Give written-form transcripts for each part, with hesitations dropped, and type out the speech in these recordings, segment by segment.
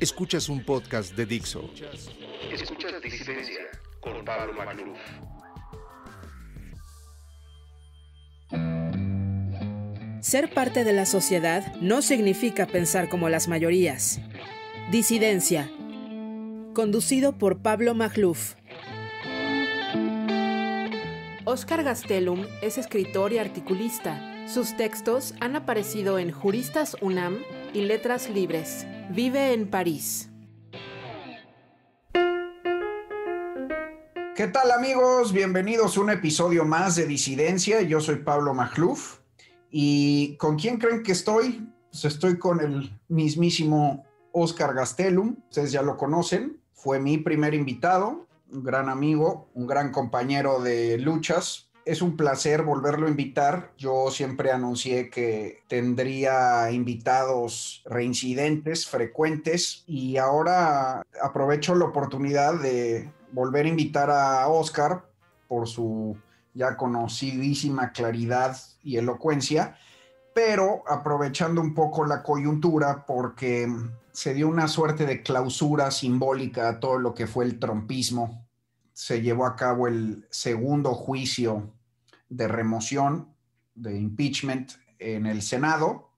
Escuchas un podcast de Dixo. Escuchas Disidencia con Pablo Magluf. Ser parte de la sociedad no significa pensar como las mayorías. Disidencia. Conducido por Pablo Magluf. Óscar Gastelum es escritor y articulista. Sus textos han aparecido en Juristas UNAM y Letras Libres. Vive en París. ¿Qué tal, amigos? Bienvenidos a un episodio más de Disidencia. Yo soy Pablo Magluf. ¿Y con quién creen que estoy? Pues estoy con el mismísimo Óscar Gastelum. Ustedes ya lo conocen. Fue mi primer invitado, un gran amigo, un gran compañero de luchas. Es un placer volverlo a invitar. Yo siempre anuncié que tendría invitados reincidentes, frecuentes, y ahora aprovecho la oportunidad de volver a invitar a Óscar por su ya conocidísima claridad y elocuencia, pero aprovechando un poco la coyuntura porque se dio una suerte de clausura simbólica a todo lo que fue el trumpismo. Se llevó a cabo el segundo juicio de remoción, de impeachment en el Senado,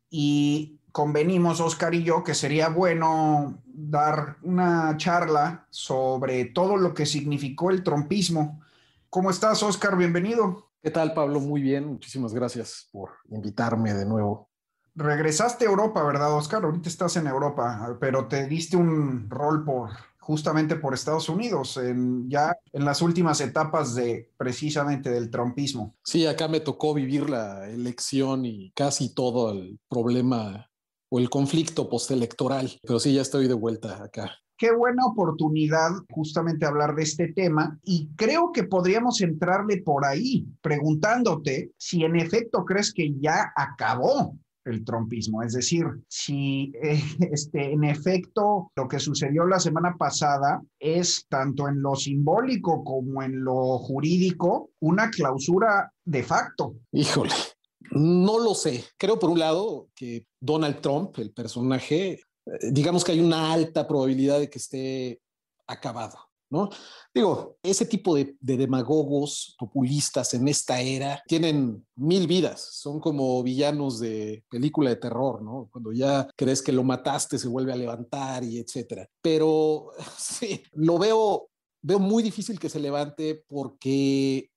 y convenimos, Óscar y yo, que sería bueno dar una charla sobre todo lo que significó el trumpismo. ¿Cómo estás, Óscar? Bienvenido. ¿Qué tal, Pablo? Muy bien, muchísimas gracias por invitarme de nuevo. Regresaste a Europa, ¿verdad, Óscar? Ahorita estás en Europa, pero te diste un rol justamente por Estados Unidos, ya en las últimas etapas precisamente del trumpismo. Sí, acá me tocó vivir la elección y casi todo el problema o el conflicto postelectoral, pero sí, ya estoy de vuelta acá. Qué buena oportunidad justamente hablar de este tema, y creo que podríamos entrarle por ahí preguntándote si en efecto crees que ya acabó el trumpismo, es decir, si en efecto lo que sucedió la semana pasada es tanto en lo simbólico como en lo jurídico una clausura de facto. Híjole, no lo sé. Creo por un lado que Donald Trump, el personaje, digamos que hay una alta probabilidad de que esté acabado, ¿no? Digo, ese tipo de demagogos populistas en esta era tienen 1000 vidas, son como villanos de película de terror, ¿no? Cuando ya crees que lo mataste se vuelve a levantar y etcétera. Pero sí, lo veo muy difícil que se levante porque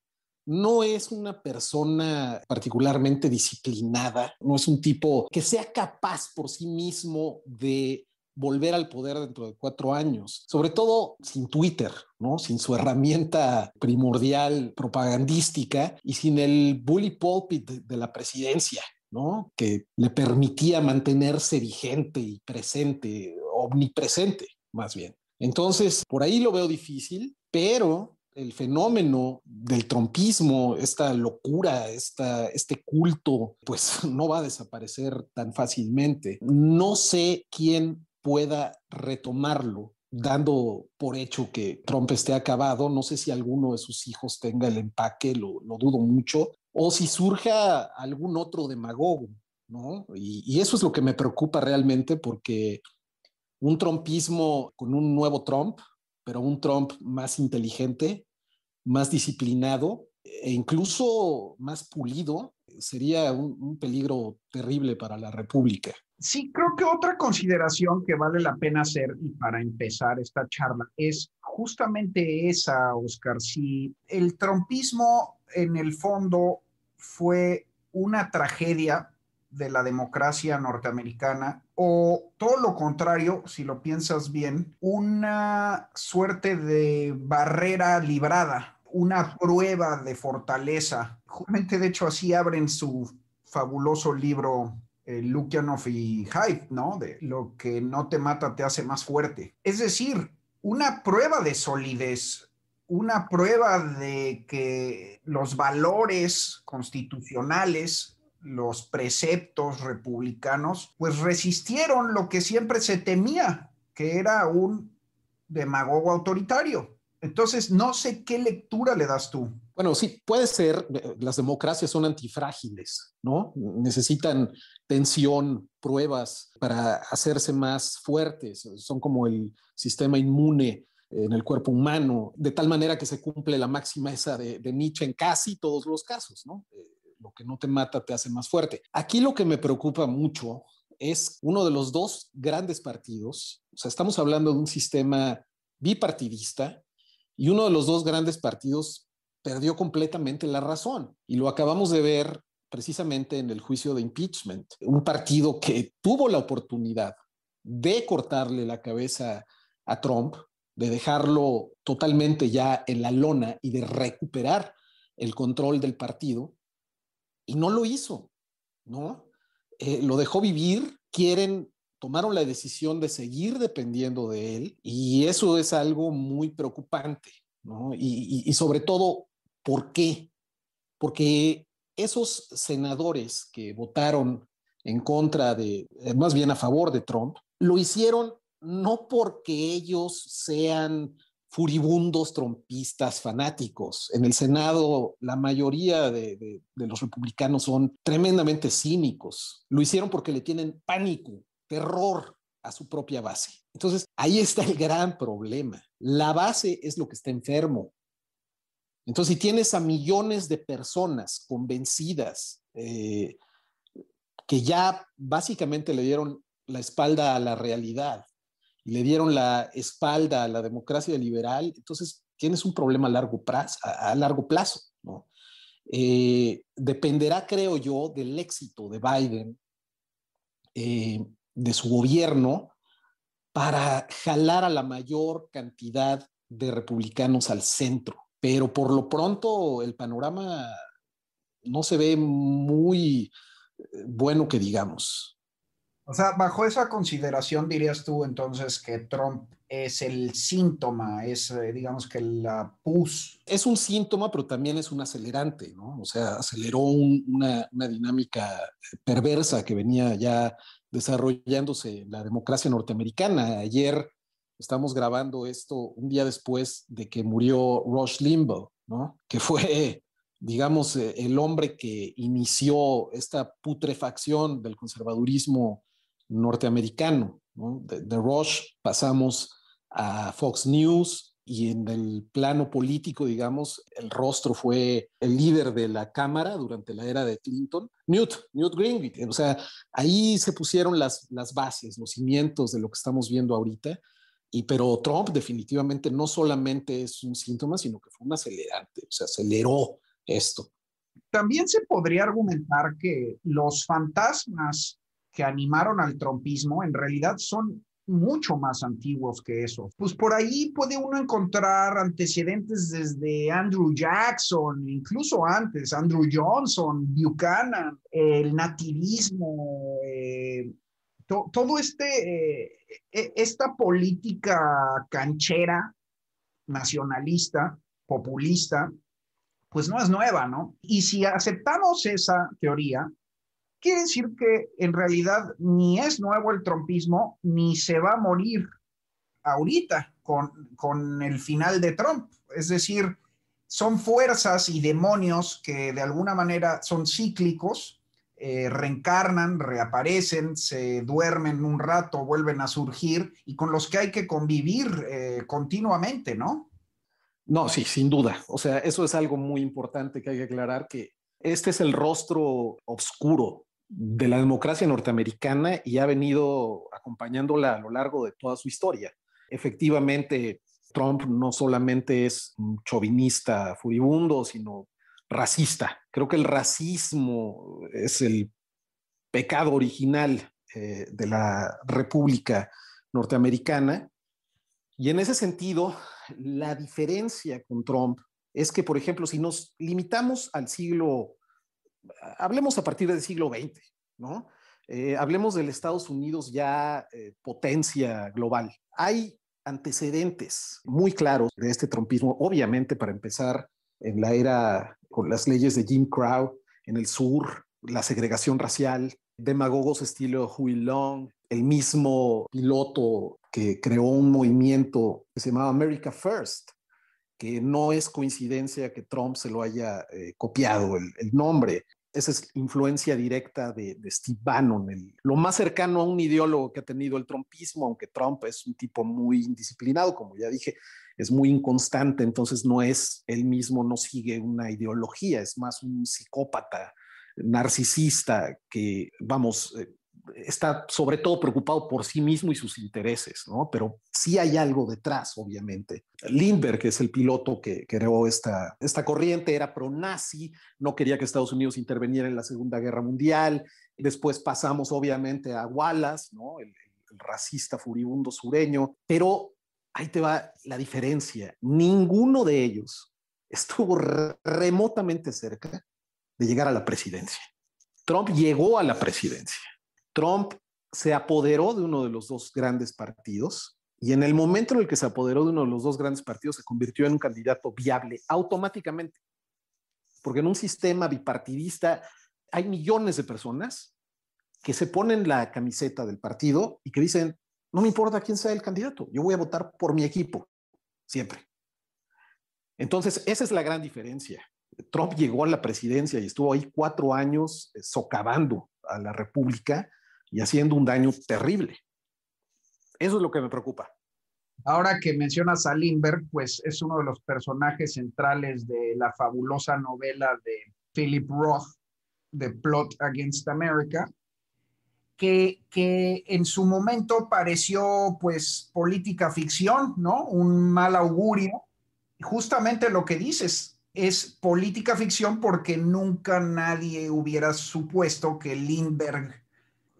no es una persona particularmente disciplinada, no es un tipo que sea capaz por sí mismo de volver al poder dentro de 4 años, sobre todo sin Twitter, ¿no? Sin su herramienta primordial propagandística y sin el bully pulpit de la presidencia, ¿no? Que le permitía mantenerse vigente y presente, omnipresente, más bien. Entonces, por ahí lo veo difícil, pero el fenómeno del trumpismo, esta locura, este culto, pues no va a desaparecer tan fácilmente. No sé quién pueda retomarlo, dando por hecho que Trump esté acabado. No sé si alguno de sus hijos tenga el empaque, lo dudo mucho, o si surja algún otro demagogo, ¿no? Y eso es lo que me preocupa realmente, porque un trumpismo con un nuevo Trump, pero un Trump más inteligente, más disciplinado e incluso más pulido, sería un peligro terrible para la República. Sí, creo que otra consideración que vale la pena hacer, y para empezar esta charla, es justamente esa, Óscar. Si el trumpismo en el fondo fue una tragedia de la democracia norteamericana, o todo lo contrario, si lo piensas bien, una suerte de barrera librada, una prueba de fortaleza. Justamente, de hecho, así abren su fabuloso libro Lukianoff y Haidt, ¿no? De lo que no te mata te hace más fuerte. Es decir, una prueba de solidez, una prueba de que los valores constitucionales, los preceptos republicanos, pues resistieron lo que siempre se temía, que era un demagogo autoritario. Entonces, no sé qué lectura le das tú. Bueno, sí, puede ser. Las democracias son antifrágiles, ¿no? Necesitan tensión, pruebas para hacerse más fuertes. Son como el sistema inmune en el cuerpo humano, de tal manera que se cumple la máxima esa de Nietzsche en casi todos los casos, ¿no? Lo que no te mata te hace más fuerte. Aquí lo que me preocupa mucho es uno de los dos grandes partidos. O sea, estamos hablando de un sistema bipartidista y uno de los dos grandes partidos perdió completamente la razón. Y lo acabamos de ver precisamente en el juicio de impeachment. Un partido que tuvo la oportunidad de cortarle la cabeza a Trump, de dejarlo totalmente ya en la lona y de recuperar el control del partido, y no lo hizo, ¿no? Lo dejó vivir, tomaron la decisión de seguir dependiendo de él, y eso es algo muy preocupante, ¿no? Y sobre todo, ¿por qué? Porque esos senadores que votaron en contra más bien a favor de Trump, lo hicieron no porque ellos sean furibundos trompistas fanáticos. En el Senado, la mayoría de los republicanos son tremendamente cínicos. Lo hicieron porque le tienen pánico, terror a su propia base. Entonces, ahí está el gran problema. La base es lo que está enfermo. Entonces, si tienes a millones de personas convencidas que ya básicamente le dieron la espalda a la realidad y le dieron la espalda a la democracia liberal, entonces tienes un problema a largo plazo, ¿no? Dependerá, creo yo, del éxito de Biden, de su gobierno, para jalar a la mayor cantidad de republicanos al centro. Pero por lo pronto el panorama no se ve muy bueno que digamos. O sea, bajo esa consideración dirías tú entonces que Trump es el síntoma, es digamos que la pus. Es un síntoma, pero también es un acelerante, ¿no? O sea, aceleró una dinámica perversa que venía ya desarrollándose en la democracia norteamericana. Ayer estamos grabando esto un día después de que murió Rush Limbaugh, ¿no? Que fue, digamos, el hombre que inició esta putrefacción del conservadurismo norteamericano, ¿no? De Rush pasamos a Fox News, y en el plano político, digamos, el rostro fue el líder de la Cámara durante la era de Clinton, Newt Gingrich. O sea, ahí se pusieron las bases, los cimientos de lo que estamos viendo ahorita. Pero Trump definitivamente no solamente es un síntoma, sino que fue un acelerante, o sea, aceleró esto. También se podría argumentar que los fantasmas que animaron al trumpismo en realidad son mucho más antiguos que eso. Pues por ahí puede uno encontrar antecedentes desde Andrew Jackson, incluso antes, Andrew Johnson, Buchanan, el nativismo, todo esta política canchera, nacionalista, populista, pues no es nueva, ¿no? Y si aceptamos esa teoría, quiere decir que en realidad ni es nuevo el trumpismo, ni se va a morir ahorita con el final de Trump. Es decir, son fuerzas y demonios que de alguna manera son cíclicos, reencarnan, reaparecen, se duermen un rato, vuelven a surgir y con los que hay que convivir continuamente, ¿no? No, sí, sin duda. O sea, eso es algo muy importante que hay que aclarar, que este es el rostro oscuro de la democracia norteamericana y ha venido acompañándola a lo largo de toda su historia. Efectivamente, Trump no solamente es un chauvinista furibundo, sino racista. Creo que el racismo es el pecado original de la República Norteamericana. Y en ese sentido, la diferencia con Trump es que, por ejemplo, si nos limitamos al hablemos a partir del siglo XX, ¿no? Hablemos del Estados Unidos ya potencia global. Hay antecedentes muy claros de este trumpismo, obviamente para empezar en la era con las leyes de Jim Crow en el sur, la segregación racial, demagogos estilo Huey Long, el mismo piloto que creó un movimiento que se llamaba America First, que no es coincidencia que Trump se lo haya copiado el nombre. Esa es influencia directa de Steve Bannon, lo más cercano a un ideólogo que ha tenido el trumpismo, aunque Trump es un tipo muy indisciplinado, como ya dije, es muy inconstante, entonces no es él mismo, no sigue una ideología, es más un psicópata narcisista que, vamos, está sobre todo preocupado por sí mismo y sus intereses, ¿no? Pero sí hay algo detrás, obviamente. Lindbergh, que es el piloto que creó esta corriente, era pro-nazi, no quería que Estados Unidos interviniera en la Segunda Guerra Mundial. Después pasamos, obviamente, a Wallace, ¿no? El racista furibundo sureño. Pero ahí te va la diferencia. Ninguno de ellos estuvo remotamente cerca de llegar a la presidencia. Trump llegó a la presidencia. Trump se apoderó de uno de los dos grandes partidos y en el momento en el que se apoderó de uno de los dos grandes partidos se convirtió en un candidato viable automáticamente. Porque en un sistema bipartidista hay millones de personas que se ponen la camiseta del partido y que dicen, no me importa quién sea el candidato, yo voy a votar por mi equipo, siempre. Entonces, esa es la gran diferencia. Trump llegó a la presidencia y estuvo ahí 4 años socavando a la República y haciendo un daño terrible. Eso es lo que me preocupa. Ahora que mencionas a Lindbergh, pues es uno de los personajes centrales de la fabulosa novela de Philip Roth, The Plot Against America, que en su momento pareció pues política ficción, ¿no? Un mal augurio. Justamente lo que dices es política ficción porque nunca nadie hubiera supuesto que Lindbergh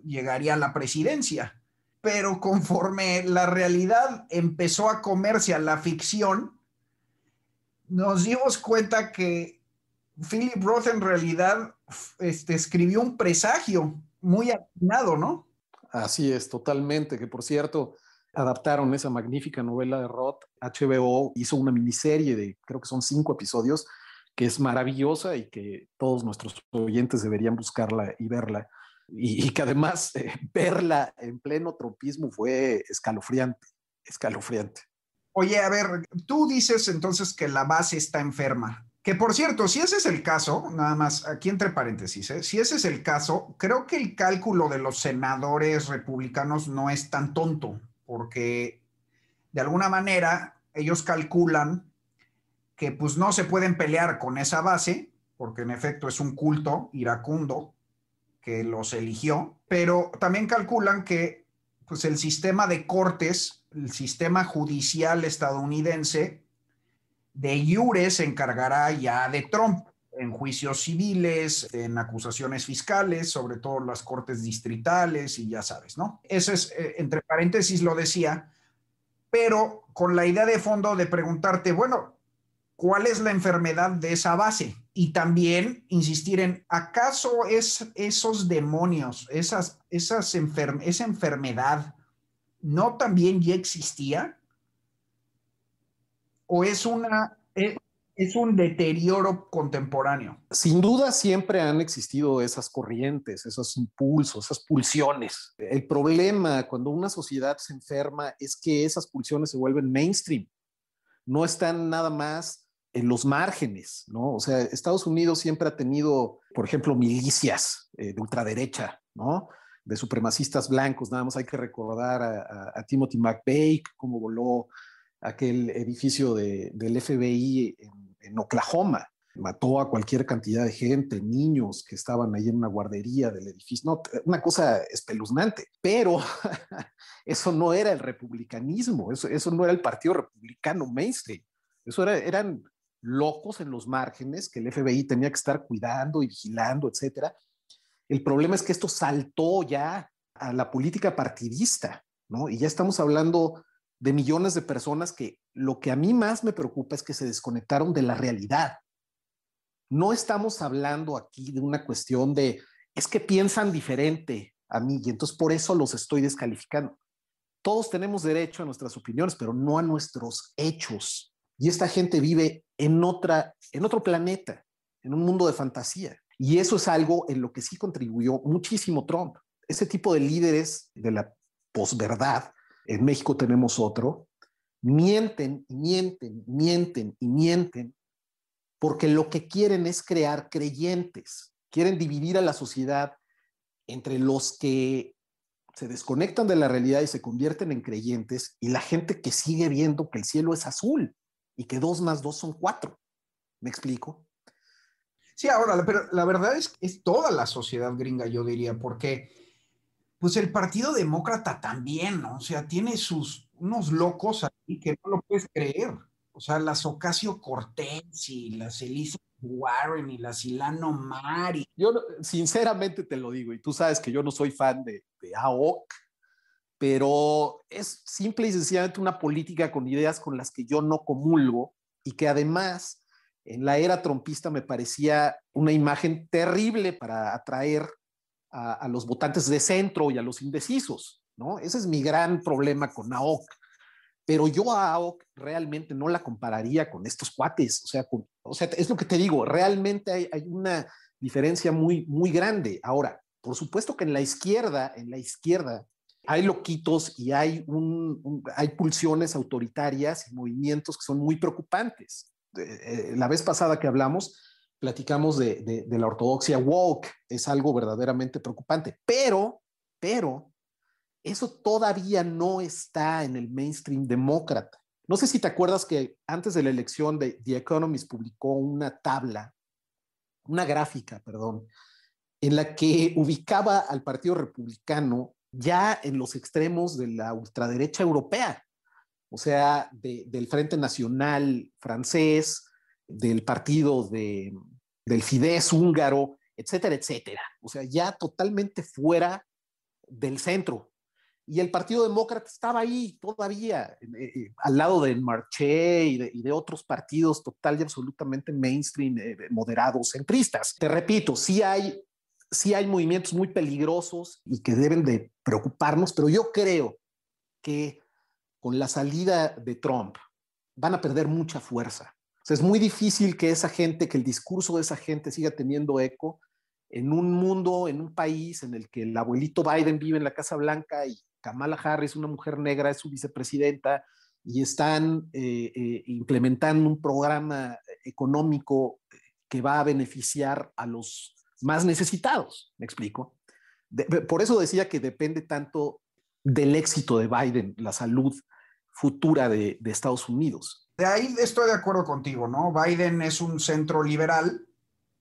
llegaría a la presidencia. Pero conforme la realidad empezó a comerse a la ficción, nos dimos cuenta que Philip Roth en realidad escribió un presagio muy atinado, ¿no? Así es, totalmente, que por cierto, adaptaron esa magnífica novela de Roth. HBO hizo una miniserie de, creo que son 5 episodios, que es maravillosa y que todos nuestros oyentes deberían buscarla y verla. Y que además verla en pleno trumpismo fue escalofriante, escalofriante. Oye, a ver, tú dices entonces que la base está enferma. Que por cierto, si ese es el caso, nada más aquí entre paréntesis, si ese es el caso, creo que el cálculo de los senadores republicanos no es tan tonto, porque de alguna manera ellos calculan que pues no se pueden pelear con esa base, porque en efecto es un culto iracundo que los eligió, pero también calculan que pues, el sistema de cortes, el sistema judicial estadounidense, de iure se encargará ya de Trump en juicios civiles, en acusaciones fiscales, sobre todo las cortes distritales y ya sabes, ¿no? Eso es, entre paréntesis lo decía, pero con la idea de fondo de preguntarte, bueno, ¿cuál es la enfermedad de esa base? Y también insistir en, ¿acaso esos demonios, esa enfermedad, no también ya existía? ¿O es un deterioro contemporáneo? Sin duda siempre han existido esas corrientes, esos impulsos, esas pulsiones. El problema cuando una sociedad se enferma es que esas pulsiones se vuelven mainstream. No están nada más en los márgenes, ¿no? O sea, Estados Unidos siempre ha tenido, por ejemplo, milicias de ultraderecha, ¿no? De supremacistas blancos. Nada más hay que recordar a Timothy McVeigh, cómo voló aquel edificio del FBI en Oklahoma. Mató a cualquier cantidad de gente, niños que estaban ahí en una guardería del edificio. No, una cosa espeluznante. Pero eso no era el republicanismo, eso no era el partido republicano mainstream. Eso eran locos en los márgenes que el FBI tenía que estar cuidando y vigilando, etcétera. El problema es que esto saltó ya a la política partidista, ¿no? Y ya estamos hablando de millones de personas que lo que a mí más me preocupa es que se desconectaron de la realidad. No estamos hablando aquí de una cuestión de, es que piensan diferente a mí y entonces por eso los estoy descalificando. Todos tenemos derecho a nuestras opiniones, pero no a nuestros hechos. Y esta gente vive en otro planeta, en un mundo de fantasía. Y eso es algo en lo que sí contribuyó muchísimo Trump. Ese tipo de líderes de la posverdad, en México tenemos otro, mienten y mienten, mienten y mienten, porque lo que quieren es crear creyentes. Quieren dividir a la sociedad entre los que se desconectan de la realidad y se convierten en creyentes y la gente que sigue viendo que el cielo es azul y que 2 más 2 son 4. ¿Me explico? Sí, ahora, pero la verdad es toda la sociedad gringa, yo diría, porque pues el Partido Demócrata también, ¿no? O sea, tiene unos locos ahí que no lo puedes creer. O sea, las Ocasio-Cortez y las Elizabeth Warren y las Ilhan Omar. Yo sinceramente te lo digo, y tú sabes que yo no soy fan de AOC, pero es simple y sencillamente una política con ideas con las que yo no comulgo y que además en la era trumpista me parecía una imagen terrible para atraer a los votantes de centro y a los indecisos, ¿no? Ese es mi gran problema con AOC. Pero yo a AOC realmente no la compararía con estos cuates. O sea, es lo que te digo, realmente hay una diferencia muy, muy grande. Ahora, por supuesto que en la izquierda hay loquitos y hay pulsiones autoritarias y movimientos que son muy preocupantes. La vez pasada que hablamos, platicamos de la ortodoxia woke, es algo verdaderamente preocupante, pero eso todavía no está en el mainstream demócrata. No sé si te acuerdas que antes de la elección The Economist publicó una gráfica, en la que ubicaba al Partido Republicano ya en los extremos de la ultraderecha europea, o sea, del Frente Nacional francés, del partido del Fidesz húngaro, etcétera, etcétera. O sea, ya totalmente fuera del centro. Y el Partido Demócrata estaba ahí todavía, al lado del Marché y de otros partidos total y absolutamente mainstream, moderados, centristas. Te repito, sí hay movimientos muy peligrosos y que deben de preocuparnos, pero yo creo que con la salida de Trump van a perder mucha fuerza. O sea, es muy difícil que el discurso de esa gente siga teniendo eco en un mundo, en un país en el que el abuelito Biden vive en la Casa Blanca y Kamala Harris, una mujer negra, es su vicepresidenta y están implementando un programa económico que va a beneficiar a los más necesitados. ¿Me explico? Por eso decía que depende tanto del éxito de Biden, la salud futura de Estados Unidos. De ahí estoy de acuerdo contigo, ¿no? Biden es un centro liberal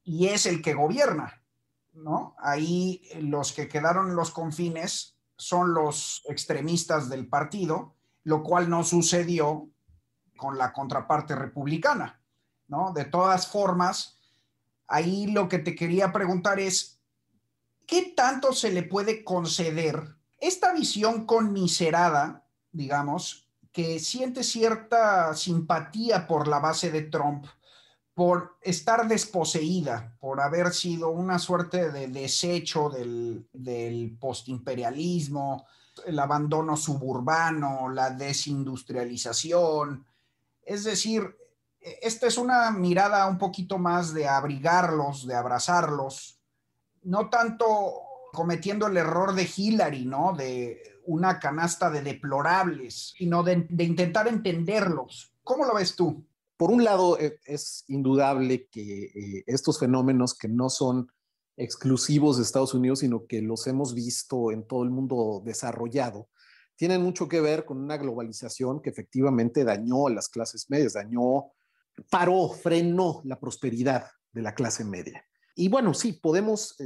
y es el que gobierna, ¿no? Ahí los que quedaron en los confines son los extremistas del partido, lo cual no sucedió con la contraparte republicana, ¿no? De todas formas, ahí lo que te quería preguntar es, ¿qué tanto se le puede conceder esta visión conmiserada, digamos, que siente cierta simpatía por la base de Trump, por estar desposeída, por haber sido una suerte de desecho del postimperialismo, el abandono suburbano, la desindustrialización? Es decir, esta es una mirada un poquito más de abrigarlos, de abrazarlos, no tanto cometiendo el error de Hillary, ¿no? De una canasta de deplorables, sino de intentar entenderlos. ¿Cómo lo ves tú? Por un lado, es indudable que estos fenómenos que no son exclusivos de Estados Unidos, sino que los hemos visto en todo el mundo desarrollado, tienen mucho que ver con una globalización que efectivamente dañó a las clases medias, frenó la prosperidad de la clase media. Y bueno, sí, podemos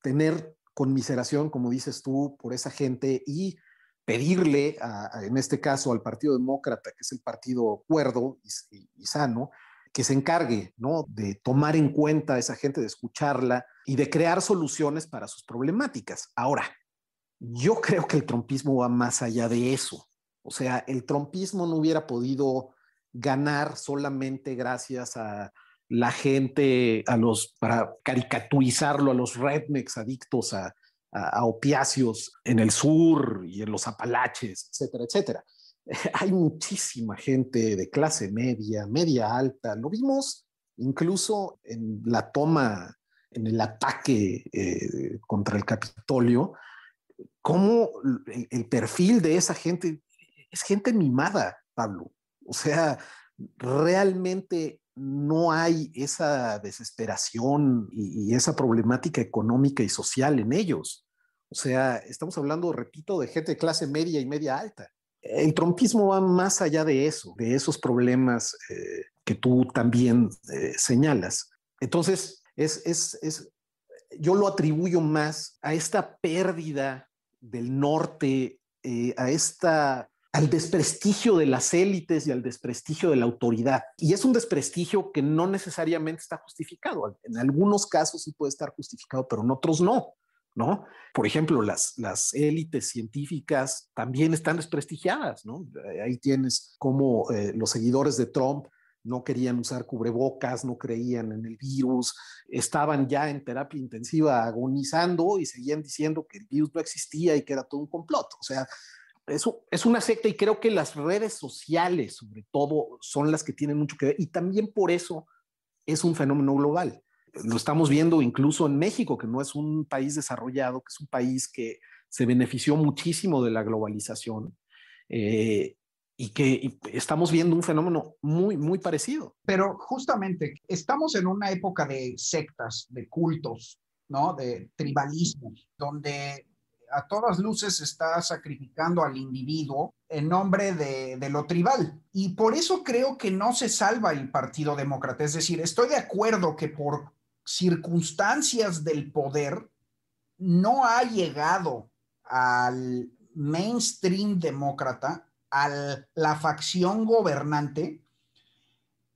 tener conmiseración, como dices tú, por esa gente y pedirle, en este caso, al Partido Demócrata, que es el partido cuerdo y sano, que se encargue, ¿no?, de tomar en cuenta a esa gente, de escucharla y de crear soluciones para sus problemáticas. Ahora, yo creo que el trumpismo va más allá de eso. O sea, el trumpismo no hubiera podido ganar solamente gracias a la gente, para caricaturizarlo, a los rednecks adictos a opiáceos en el sur y en los Apalaches, etcétera, etcétera. Hay muchísima gente de clase media, media alta. Lo vimos incluso en la toma, en el ataque contra el Capitolio, cómo el perfil de esa gente es gente mimada. Pablo. O sea, realmente no hay esa desesperación y esa problemática económica y social en ellos. O sea, estamos hablando, repito, de gente de clase media y media alta. El trumpismo va más allá de eso, de esos problemas que tú también señalas. Entonces, yo lo atribuyo más a esta pérdida del norte, al desprestigio de las élites y al desprestigio de la autoridad. Y es un desprestigio que no necesariamente está justificado. En algunos casos sí puede estar justificado, pero en otros no, ¿no? Por ejemplo, las élites científicas también están desprestigiadas, ¿no? Ahí tienes como los seguidores de Trump no querían usar cubrebocas, no creían en el virus, estaban ya en terapia intensiva agonizando y seguían diciendo que el virus no existía y que era todo un complot. O sea, eso es una secta, y creo que las redes sociales, sobre todo, son las que tienen mucho que ver, y también por eso es un fenómeno global. Lo estamos viendo incluso en México, que no es un país desarrollado, que es un país que se benefició muchísimo de la globalización, y estamos viendo un fenómeno muy, muy parecido. Pero justamente estamos en una época de sectas, de cultos, ¿no? De tribalismos, donde a todas luces se está sacrificando al individuo en nombre de lo tribal. Y por eso creo que no se salva el Partido Demócrata. Es decir, estoy de acuerdo que por circunstancias del poder no ha llegado al mainstream demócrata, a la facción gobernante,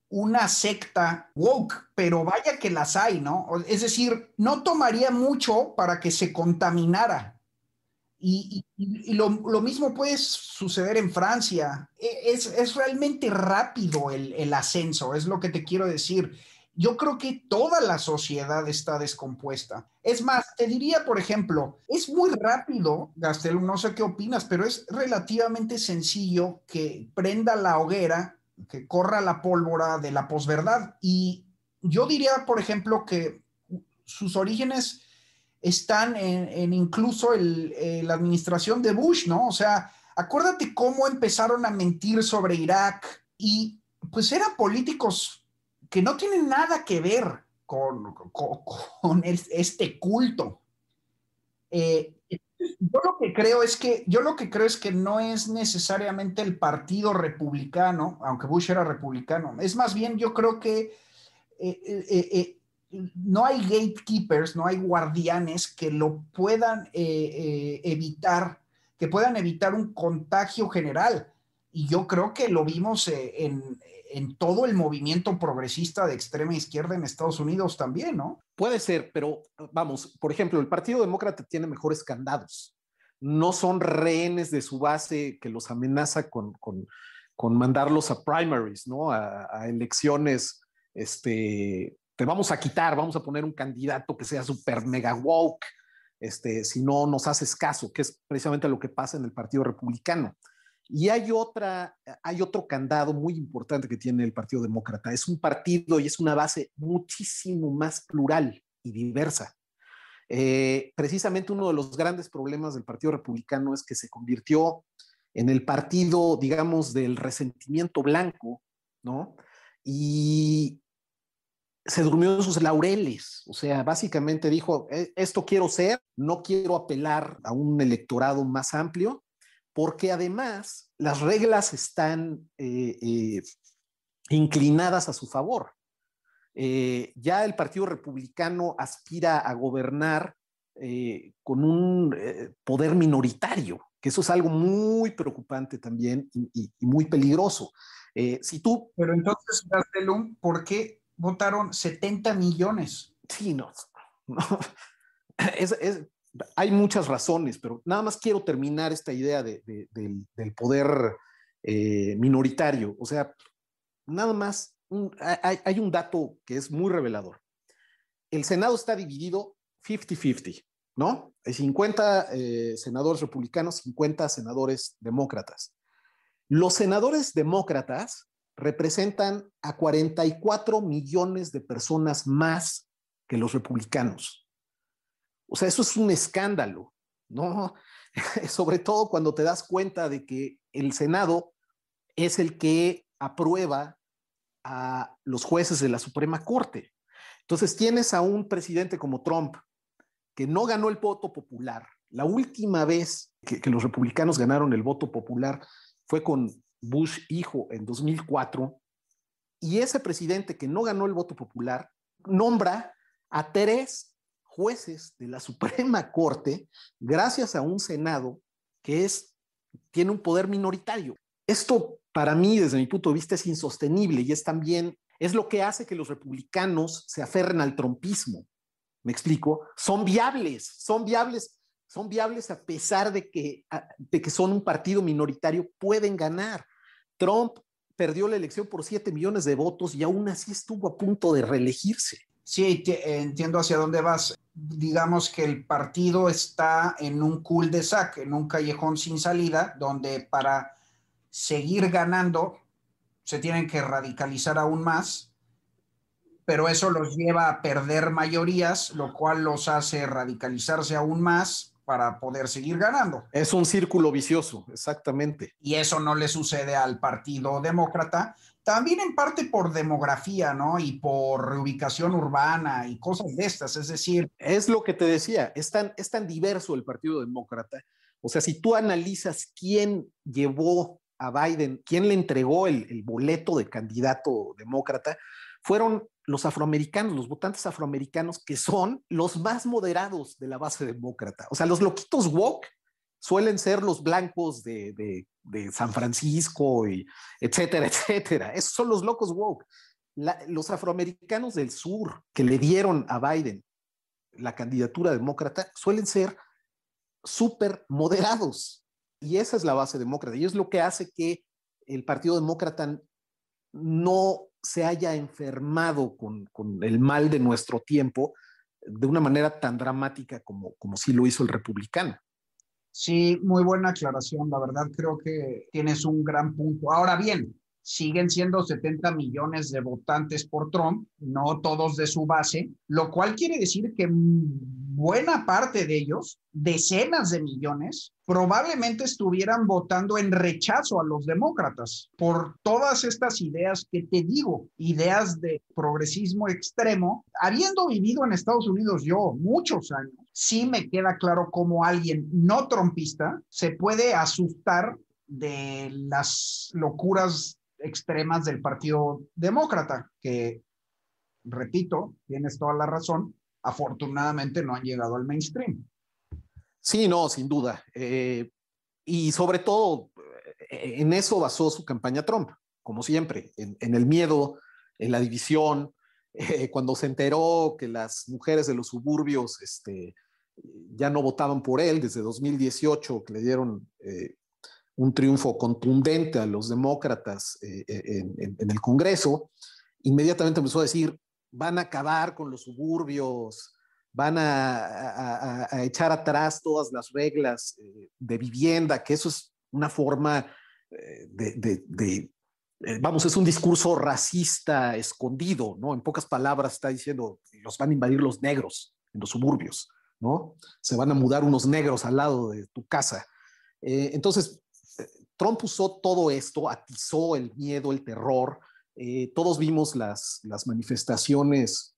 una secta woke, pero vaya que las hay, ¿no? Es decir, no tomaría mucho para que se contaminara. Y lo mismo puede suceder en Francia. Es realmente rápido el ascenso, es lo que te quiero decir. Yo creo que toda la sociedad está descompuesta. Es más, te diría, por ejemplo, es muy rápido, Gastelum, no sé qué opinas, pero es relativamente sencillo que prenda la hoguera, que corra la pólvora de la posverdad. Y yo diría, por ejemplo, que sus orígenes están en incluso la administración de Bush, ¿no? O sea, acuérdate cómo empezaron a mentir sobre Irak y pues eran políticos que no tienen nada que ver con este culto. Yo lo que creo es que no es necesariamente el partido republicano, aunque Bush era republicano, es más bien yo creo que no hay gatekeepers, no hay guardianes que lo puedan evitar, que puedan evitar un contagio general. Y yo creo que lo vimos en todo el movimiento progresista de extrema izquierda en Estados Unidos también, ¿no? Puede ser, pero vamos, por ejemplo, el Partido Demócrata tiene mejores candados. No son rehenes de su base que los amenaza con mandarlos a primaries, ¿no? A elecciones, te vamos a quitar, vamos a poner un candidato que sea super mega woke, si no nos haces caso, que es precisamente lo que pasa en el Partido Republicano. Y hay otro candado muy importante que tiene el Partido Demócrata. Es un partido y es una base muchísimo más plural y diversa. Precisamente uno de los grandes problemas del Partido Republicano es que se convirtió en el partido, digamos, del resentimiento blanco, ¿no? Y se durmió en sus laureles. O sea, básicamente dijo, esto quiero ser, no quiero apelar a un electorado más amplio, porque además las reglas están inclinadas a su favor. Ya el Partido Republicano aspira a gobernar con un poder minoritario, que eso es algo muy preocupante también y muy peligroso. Pero entonces, Gastelum, ¿por qué votaron 70 millones? Sí, no. Hay muchas razones, pero nada más quiero terminar esta idea del poder minoritario. O sea, nada más, hay un dato que es muy revelador. El Senado está dividido 50-50, ¿no? Hay 50 senadores republicanos, 50 senadores demócratas. Los senadores demócratas representan a 44 millones de personas más que los republicanos. O sea, eso es un escándalo, ¿no? Sobre todo cuando te das cuenta de que el Senado es el que aprueba a los jueces de la Suprema Corte. Entonces tienes a un presidente como Trump que no ganó el voto popular. La última vez que los republicanos ganaron el voto popular fue con Bush hijo en 2004, y ese presidente que no ganó el voto popular nombra a 3 jueces de la Suprema Corte gracias a un Senado que tiene un poder minoritario. Esto para mí, desde mi punto de vista, es insostenible y es lo que hace que los republicanos se aferren al trumpismo. ¿Me explico? Son viables a pesar de que son un partido minoritario, pueden ganar. Trump perdió la elección por 7 millones de votos y aún así estuvo a punto de reelegirse. Sí, entiendo hacia dónde vas. Digamos que el partido está en un cul-de-sac, en un callejón sin salida, donde para seguir ganando se tienen que radicalizar aún más, pero eso los lleva a perder mayorías, lo cual los hace radicalizarse aún más para poder seguir ganando. Es un círculo vicioso, exactamente. Y eso no le sucede al Partido Demócrata, también en parte por demografía, ¿no? Y por reubicación urbana y cosas de estas, es decir... Es lo que te decía, es tan diverso el Partido Demócrata. O sea, si tú analizas quién llevó a Biden, quién le entregó el boleto de candidato demócrata, fueron los afroamericanos, los votantes afroamericanos, que son los más moderados de la base demócrata. O sea, los loquitos woke suelen ser los blancos de San Francisco, y etcétera, etcétera. Esos son los locos woke. Los afroamericanos del sur que le dieron a Biden la candidatura demócrata suelen ser súper moderados. Y esa es la base demócrata. Y es lo que hace que el Partido Demócrata no se haya enfermado con el mal de nuestro tiempo de una manera tan dramática como sí lo hizo el republicano. Sí, muy buena aclaración. La verdad creo que tienes un gran punto. Ahora bien, siguen siendo 70 millones de votantes por Trump, no todos de su base, lo cual quiere decir que buena parte de ellos, decenas de millones, probablemente estuvieran votando en rechazo a los demócratas por todas estas ideas que te digo, ideas de progresismo extremo. Habiendo vivido en Estados Unidos yo muchos años, sí me queda claro cómo alguien no trumpista se puede asustar de las locuras extremas del Partido Demócrata, que, repito, tienes toda la razón, afortunadamente no han llegado al mainstream. Sí, no, sin duda. Y sobre todo, en eso basó su campaña Trump, como siempre, en el miedo, en la división. Cuando se enteró que las mujeres de los suburbios ya no votaban por él desde 2018, que le dieron un triunfo contundente a los demócratas en el Congreso, inmediatamente empezó a decir: van a acabar con los suburbios, van a echar atrás todas las reglas de vivienda, que eso es una forma vamos, es un discurso racista escondido, ¿no? En pocas palabras está diciendo: los van a invadir los negros en los suburbios, ¿no? Se van a mudar unos negros al lado de tu casa. Entonces, Trump usó todo esto, atizó el miedo, el terror. Todos vimos las manifestaciones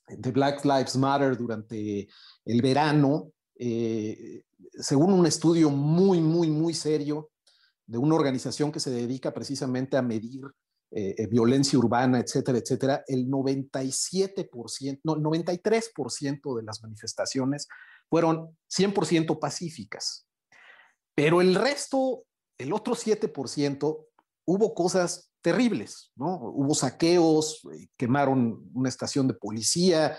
de Black Lives Matter durante el verano. Según un estudio muy, muy, muy serio de una organización que se dedica precisamente a medir violencia urbana, etcétera, etcétera, el 93% de las manifestaciones fueron 100% pacíficas. Pero el resto, el otro 7%, hubo cosas terribles, ¿no? Hubo saqueos, quemaron una estación de policía,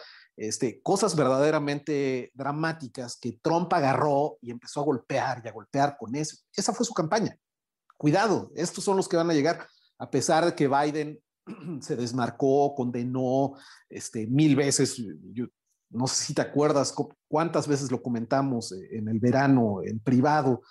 cosas verdaderamente dramáticas que Trump agarró y empezó a golpear con eso. Esa fue su campaña. Cuidado, estos son los que van a llegar, a pesar de que Biden se desmarcó, condenó 1000 veces. Yo no sé si te acuerdas cuántas veces lo comentamos en el verano, en privado.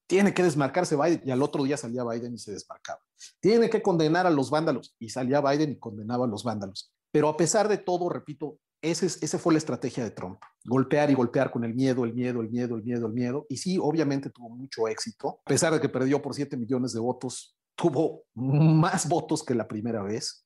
Tiene que desmarcarse Biden, y al otro día salía Biden y se desmarcaba. Tiene que condenar a los vándalos, y salía Biden y condenaba a los vándalos. Pero a pesar de todo, repito, Esa fue la estrategia de Trump. Golpear y golpear con el miedo, el miedo, el miedo, el miedo, el miedo. Y sí, obviamente tuvo mucho éxito. A pesar de que perdió por 7 millones de votos, tuvo más votos que la primera vez.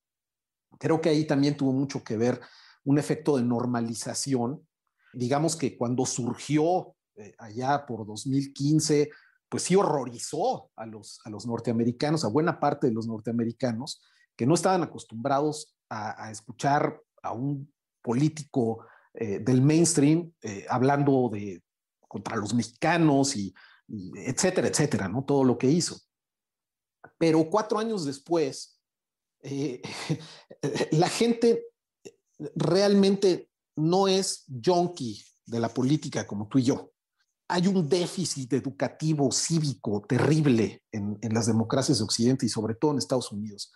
Creo que ahí también tuvo mucho que ver un efecto de normalización. Digamos que cuando surgió allá por 2015, pues sí horrorizó a los norteamericanos, a buena parte de los norteamericanos, que no estaban acostumbrados a escuchar a un político del mainstream hablando contra los mexicanos y etcétera, etcétera, ¿no? Todo lo que hizo. Pero 4 años después, la gente realmente no es junkie de la política como tú y yo. Hay un déficit educativo, cívico terrible en las democracias de Occidente y sobre todo en Estados Unidos.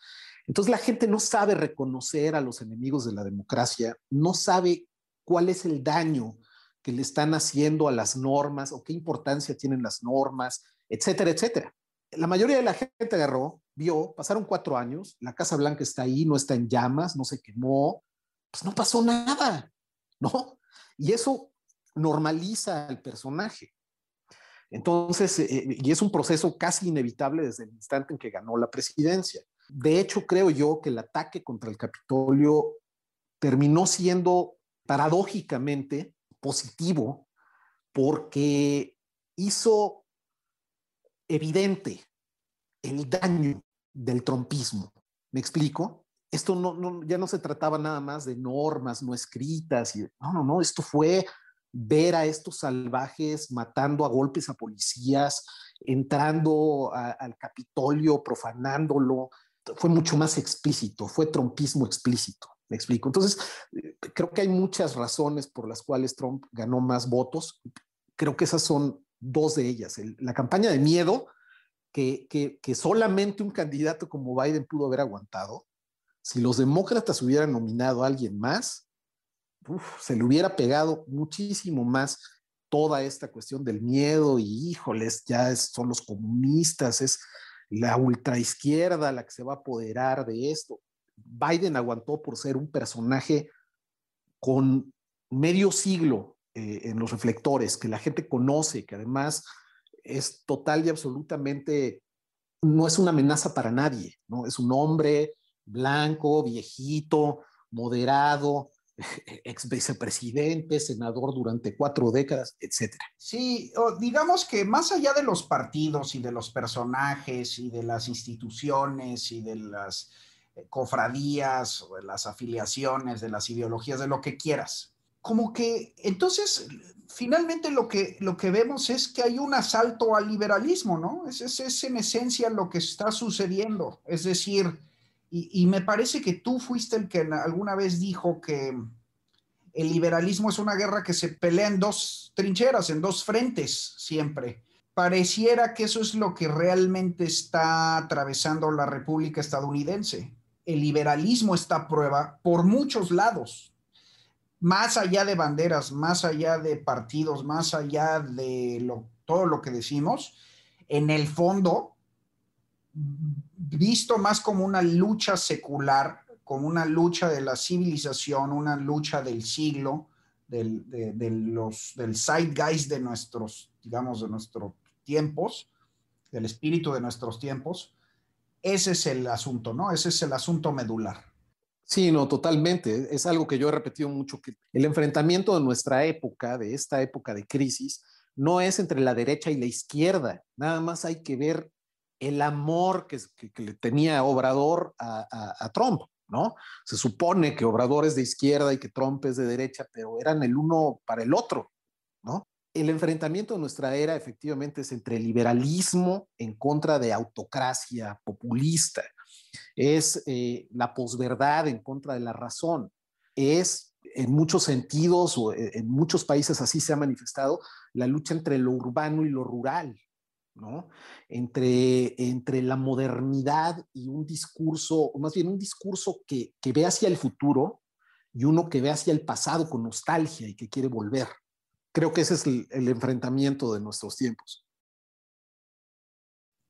Entonces la gente no sabe reconocer a los enemigos de la democracia, no sabe cuál es el daño que le están haciendo a las normas o qué importancia tienen las normas, etcétera, etcétera. La mayoría de la gente agarró, vio, pasaron 4 años, la Casa Blanca está ahí, no está en llamas, no se quemó, pues no pasó nada, ¿no? Y eso normaliza al personaje. Entonces, y es un proceso casi inevitable desde el instante en que ganó la presidencia. De hecho, creo yo que el ataque contra el Capitolio terminó siendo paradójicamente positivo porque hizo evidente el daño del trumpismo. ¿Me explico? Esto ya no se trataba nada más de normas no escritas. No, esto fue ver a estos salvajes matando a golpes a policías, entrando al Capitolio, profanándolo. Fue mucho más explícito, fue trumpismo explícito. ¿Me explico? Entonces, creo que hay muchas razones por las cuales Trump ganó más votos. Creo que esas son 2 de ellas. La campaña de miedo, que solamente un candidato como Biden pudo haber aguantado. Si los demócratas hubieran nominado a alguien más, se le hubiera pegado muchísimo más toda esta cuestión del miedo y híjoles, son los comunistas, es la ultraizquierda la que se va a apoderar de esto. Biden aguantó por ser un personaje con medio siglo en los reflectores, que la gente conoce, que además es total y absolutamente, no es una amenaza para nadie, ¿no? Es un hombre blanco, viejito, moderado, ex vicepresidente, senador durante 4 décadas, etcétera. Sí, digamos que más allá de los partidos y de los personajes y de las instituciones y de las cofradías o de las afiliaciones, de las ideologías, de lo que quieras, como que entonces finalmente lo que vemos es que hay un asalto al liberalismo, ¿no? Es en esencia lo que está sucediendo. Es decir, y me parece que tú fuiste el que alguna vez dijo que el liberalismo es una guerra que se pelea en 2 trincheras, en 2 frentes siempre. Pareciera que eso es lo que realmente está atravesando la República estadounidense. El liberalismo está a prueba por muchos lados, más allá de banderas, más allá de partidos, más allá de todo lo que decimos. En el fondo, visto más como una lucha secular, como una lucha de la civilización, una lucha del siglo, del zeitgeist de nuestros, digamos, de nuestros tiempos, del espíritu de nuestros tiempos. Ese es el asunto, ¿no? Ese es el asunto medular. Sí, no, totalmente. Es algo que yo he repetido mucho, que el enfrentamiento de nuestra época, de esta época de crisis, no es entre la derecha y la izquierda. Nada más hay que ver el amor que le tenía Obrador a Trump, ¿no? Se supone que Obrador es de izquierda y que Trump es de derecha, pero eran el uno para el otro, ¿no? El enfrentamiento de nuestra era efectivamente es entre liberalismo en contra de autocracia populista, es la posverdad en contra de la razón, es en muchos sentidos o en muchos países así se ha manifestado la lucha entre lo urbano y lo rural, ¿no? Entre la modernidad y un discurso, o más bien un discurso que ve hacia el futuro y uno que ve hacia el pasado con nostalgia y que quiere volver. Creo que ese es el enfrentamiento de nuestros tiempos.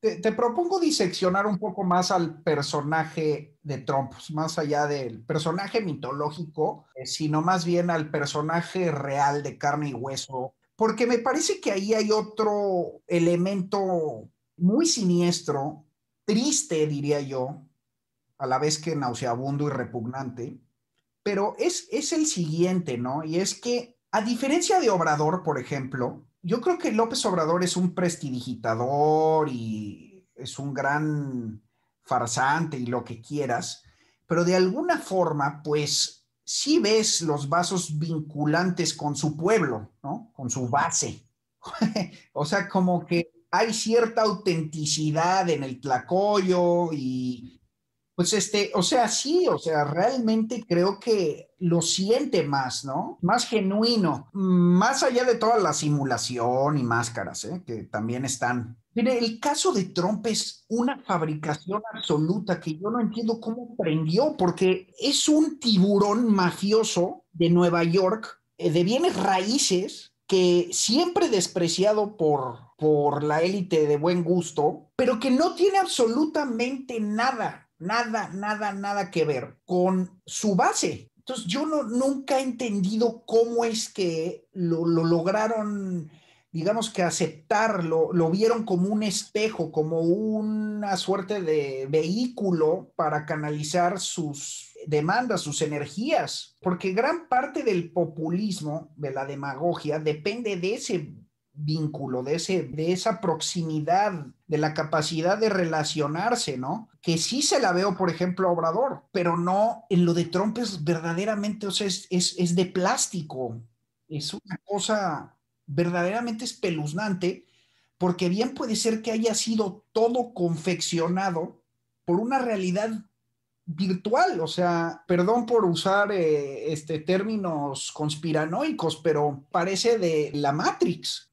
te propongo diseccionar un poco más al personaje de Trump, más allá del personaje mitológico, sino más bien al personaje real de carne y hueso, porque me parece que ahí hay otro elemento muy siniestro, triste, diría yo, a la vez que nauseabundo y repugnante, pero es el siguiente, ¿no? Y es que, a diferencia de Obrador, por ejemplo, yo creo que López Obrador es un prestidigitador y es un gran farsante y lo que quieras, pero de alguna forma, pues sí ves los vasos vinculantes con su pueblo, ¿no? Con su base. O sea, como que hay cierta autenticidad en el tlacoyo y pues o sea, sí, o sea, realmente creo que lo siente más, ¿no? Más genuino, más allá de toda la simulación y máscaras, ¿eh? Que también están. Mire, el caso de Trump es una fabricación absoluta que yo no entiendo cómo prendió, porque es un tiburón mafioso de Nueva York, de bienes raíces, que siempre despreciado por la élite de buen gusto, pero que no tiene absolutamente nada que ver con su base. Entonces yo nunca he entendido cómo es que lo lograron, digamos que aceptarlo, lo vieron como un espejo, como una suerte de vehículo para canalizar sus demandas, sus energías, porque gran parte del populismo, de la demagogia, depende de ese vínculo, de esa proximidad, de la capacidad de relacionarse, ¿no? Que sí se la veo, por ejemplo, a Obrador, pero no, en lo de Trump es verdaderamente, o sea, es de plástico, es una cosa verdaderamente espeluznante, porque bien puede ser que haya sido todo confeccionado por una realidad virtual, o sea, perdón por usar términos conspiranoicos, pero parece de la Matrix.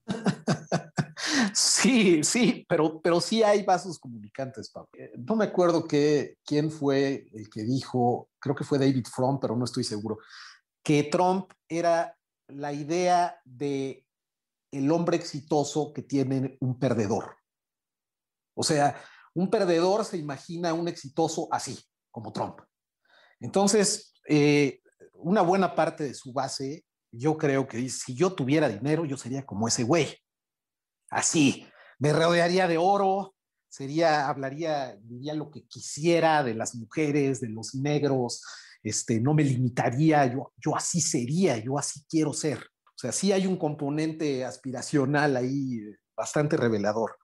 Sí, sí, pero sí hay vasos comunicantes, Pablo. No me acuerdo quién fue el que dijo, creo que fue David Fromm, pero no estoy seguro, que Trump era la idea de el hombre exitoso que tiene un perdedor. O sea, un perdedor se imagina un exitoso así, como Trump. Entonces, una buena parte de su base, yo creo que dice, si yo tuviera dinero, yo sería como ese güey. Así, me rodearía de oro, diría lo que quisiera de las mujeres, de los negros, no me limitaría, yo así sería, yo así quiero ser. O sea, sí hay un componente aspiracional ahí bastante revelador.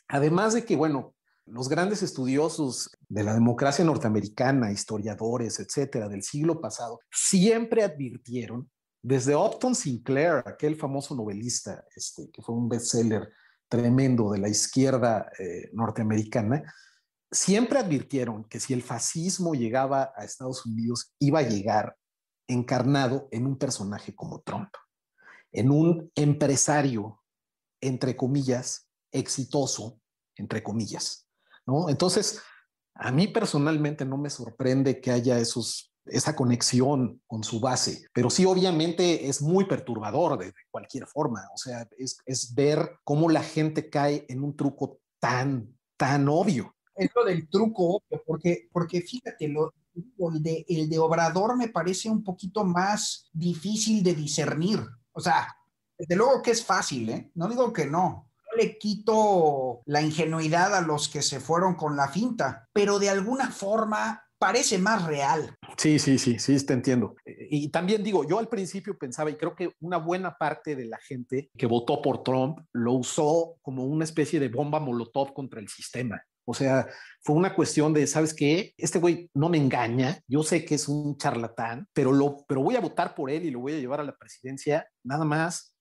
Además de que, bueno, los grandes estudiosos de la democracia norteamericana, historiadores, etcétera, del siglo pasado, siempre advirtieron, desde Upton Sinclair, aquel famoso novelista, que fue un bestseller tremendo de la izquierda norteamericana, siempre advirtieron que si el fascismo llegaba a Estados Unidos, iba a llegar encarnado en un personaje como Trump, en un empresario, entre comillas, exitoso, entre comillas, ¿no? Entonces, a mí personalmente no me sorprende que haya esa conexión con su base, pero sí obviamente es muy perturbador de cualquier forma, o sea, es ver cómo la gente cae en un truco tan obvio. Es lo del truco obvio, porque fíjate, el de Obrador me parece un poquito más difícil de discernir. O sea, desde luego que es fácil, ¿eh? No digo que no. No le quito la ingenuidad a los que se fueron con la finta, pero de alguna forma parece más real. Sí, te entiendo. Y también digo, yo al principio pensaba, y creo que una buena parte de la gente que votó por Trump lo usó como una especie de bomba molotov contra el sistema. O sea, fue una cuestión de, ¿sabes qué? Este güey no me engaña, yo sé que es un charlatán, pero voy a votar por él y lo voy a llevar a la presidencia nada más,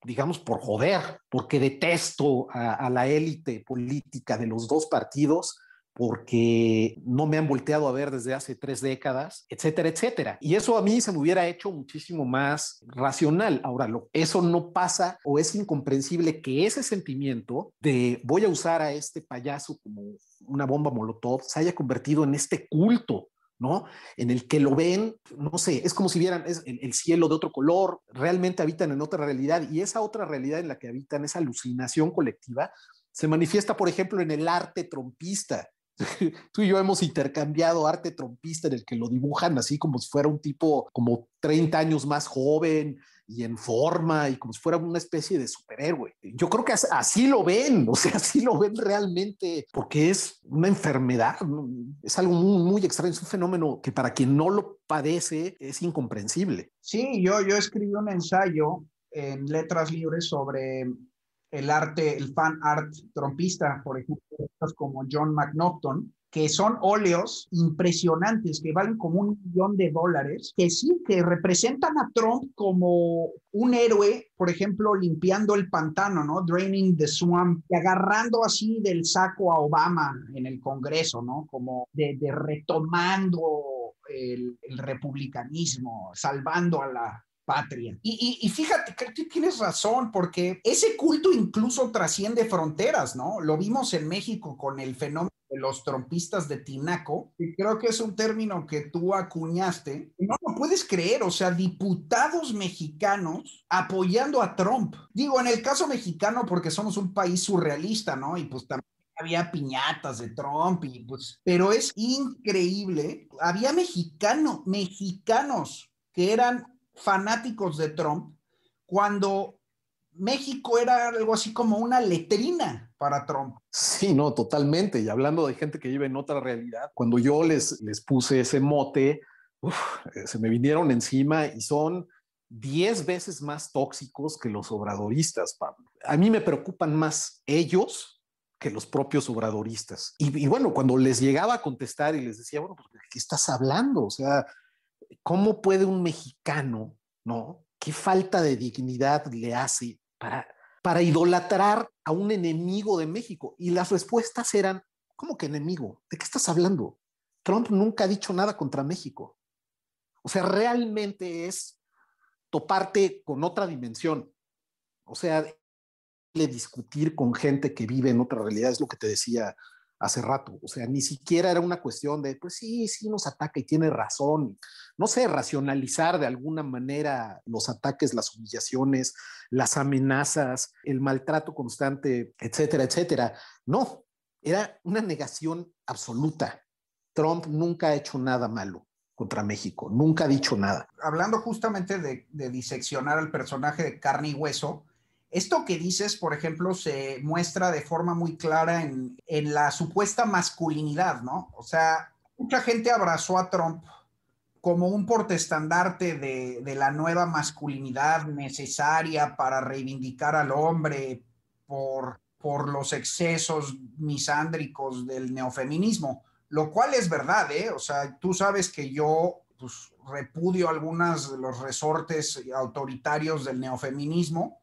digamos, por joder, porque detesto a la élite política de los dos partidos, porque no me han volteado a ver desde hace 3 décadas, etcétera, etcétera. Y eso a mí se me hubiera hecho muchísimo más racional. Ahora, eso no pasa, o es incomprensible que ese sentimiento de voy a usar a este payaso como una bomba molotov se haya convertido en este culto, ¿no? En el que lo ven, no sé, es como si vieran el cielo de otro color, realmente habitan en otra realidad, y esa otra realidad en la que habitan, esa alucinación colectiva, se manifiesta, por ejemplo, en el arte trompista. Tú y yo hemos intercambiado arte trompista en el que lo dibujan así como si fuera un tipo como 30 años más joven y en forma y como si fuera una especie de superhéroe. Yo creo que así lo ven, o sea, así lo ven realmente, porque es una enfermedad, ¿no? Es algo muy, muy extraño, es un fenómeno que para quien no lo padece es incomprensible. Sí, yo escribí un ensayo en Letras Libres sobre el arte, el fan art trompista, por ejemplo, como John McNaughton, que son óleos impresionantes que valen como $1 millón, que sí, que representan a Trump como un héroe, por ejemplo, limpiando el pantano, ¿no? Draining the swamp, y agarrando así del saco a Obama en el Congreso, ¿no? Como de retomando el republicanismo, salvando a la patria. Y fíjate que tienes razón, porque ese culto incluso trasciende fronteras, ¿no? Lo vimos en México con el fenómeno de los trompistas de Tinaco, y creo que es un término que tú acuñaste. No lo puedes creer, o sea, diputados mexicanos apoyando a Trump. Digo, en el caso mexicano, porque somos un país surrealista, ¿no? Y pues también había piñatas de Trump, y pues, pero es increíble. Había mexicanos que eran fanáticos de Trump cuando México era algo así como una letrina para Trump. Sí, no, totalmente. Y hablando de gente que vive en otra realidad, cuando yo les puse ese mote, se me vinieron encima y son 10 veces más tóxicos que los obradoristas, Pablo. A mí me preocupan más ellos que los propios obradoristas. Y bueno, cuando les llegaba a contestar y les decía, bueno, pues, ¿de qué estás hablando? O sea, ¿cómo puede un mexicano, no? ¿Qué falta de dignidad le hace para idolatrar a un enemigo de México? Y las respuestas eran, ¿cómo que enemigo? ¿De qué estás hablando? Trump nunca ha dicho nada contra México. O sea, realmente es toparte con otra dimensión. O sea, discutir con gente que vive en otra realidad, es lo que te decía hace rato. O sea, ni siquiera era una cuestión de, pues sí, sí nos ataca y tiene razón. No sé, racionalizar de alguna manera los ataques, las humillaciones, las amenazas, el maltrato constante, etcétera, etcétera. No, era una negación absoluta. Trump nunca ha hecho nada malo contra México, nunca ha dicho nada. Hablando justamente de diseccionar al personaje de carne y hueso, esto que dices, por ejemplo, se muestra de forma muy clara en la supuesta masculinidad, ¿no? O sea, mucha gente abrazó a Trump como un portaestandarte de la nueva masculinidad necesaria para reivindicar al hombre por los excesos misándricos del neofeminismo, lo cual es verdad, ¿eh? O sea, tú sabes que yo pues, repudio algunos de los resortes autoritarios del neofeminismo,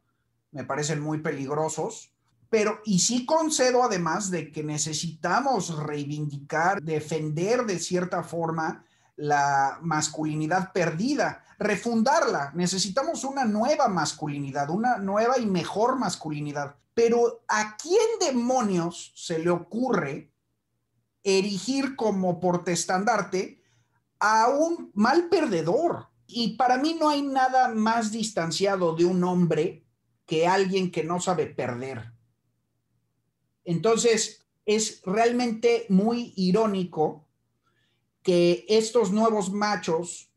me parecen muy peligrosos, pero y sí concedo además de que necesitamos reivindicar, defender de cierta forma la masculinidad perdida, refundarla. Necesitamos una nueva masculinidad, una nueva y mejor masculinidad. Pero ¿a quién demonios se le ocurre erigir como portaestandarte a un mal perdedor? Y para mí no hay nada más distanciado de un hombre que alguien que no sabe perder. Entonces, es realmente muy irónico que estos nuevos machos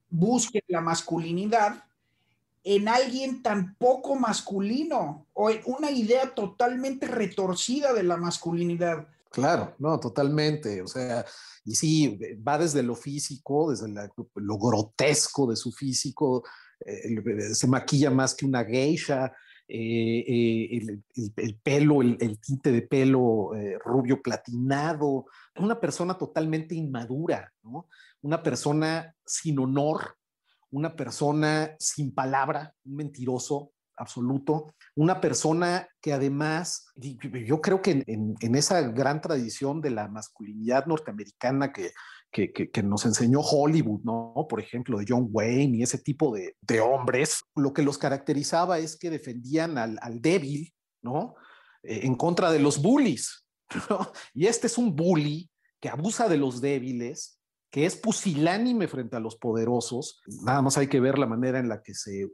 busquen la masculinidad en alguien tan poco masculino o en una idea totalmente retorcida de la masculinidad. Claro, no, totalmente. O sea, y sí, va desde lo físico, desde lo grotesco de su físico, se maquilla más que una geisha, el pelo, el tinte de pelo rubio platinado, una persona totalmente inmadura, ¿no? Una persona sin honor, una persona sin palabra, un mentiroso absoluto, una persona que además, yo creo que en esa gran tradición de la masculinidad norteamericana que nos enseñó Hollywood, ¿no? Por ejemplo, de John Wayne y ese tipo de hombres, lo que los caracterizaba es que defendían al débil, ¿no? En contra de los bullies, ¿no? Y este es un bully que abusa de los débiles, que es pusilánime frente a los poderosos. Nada más hay que ver la manera en la que se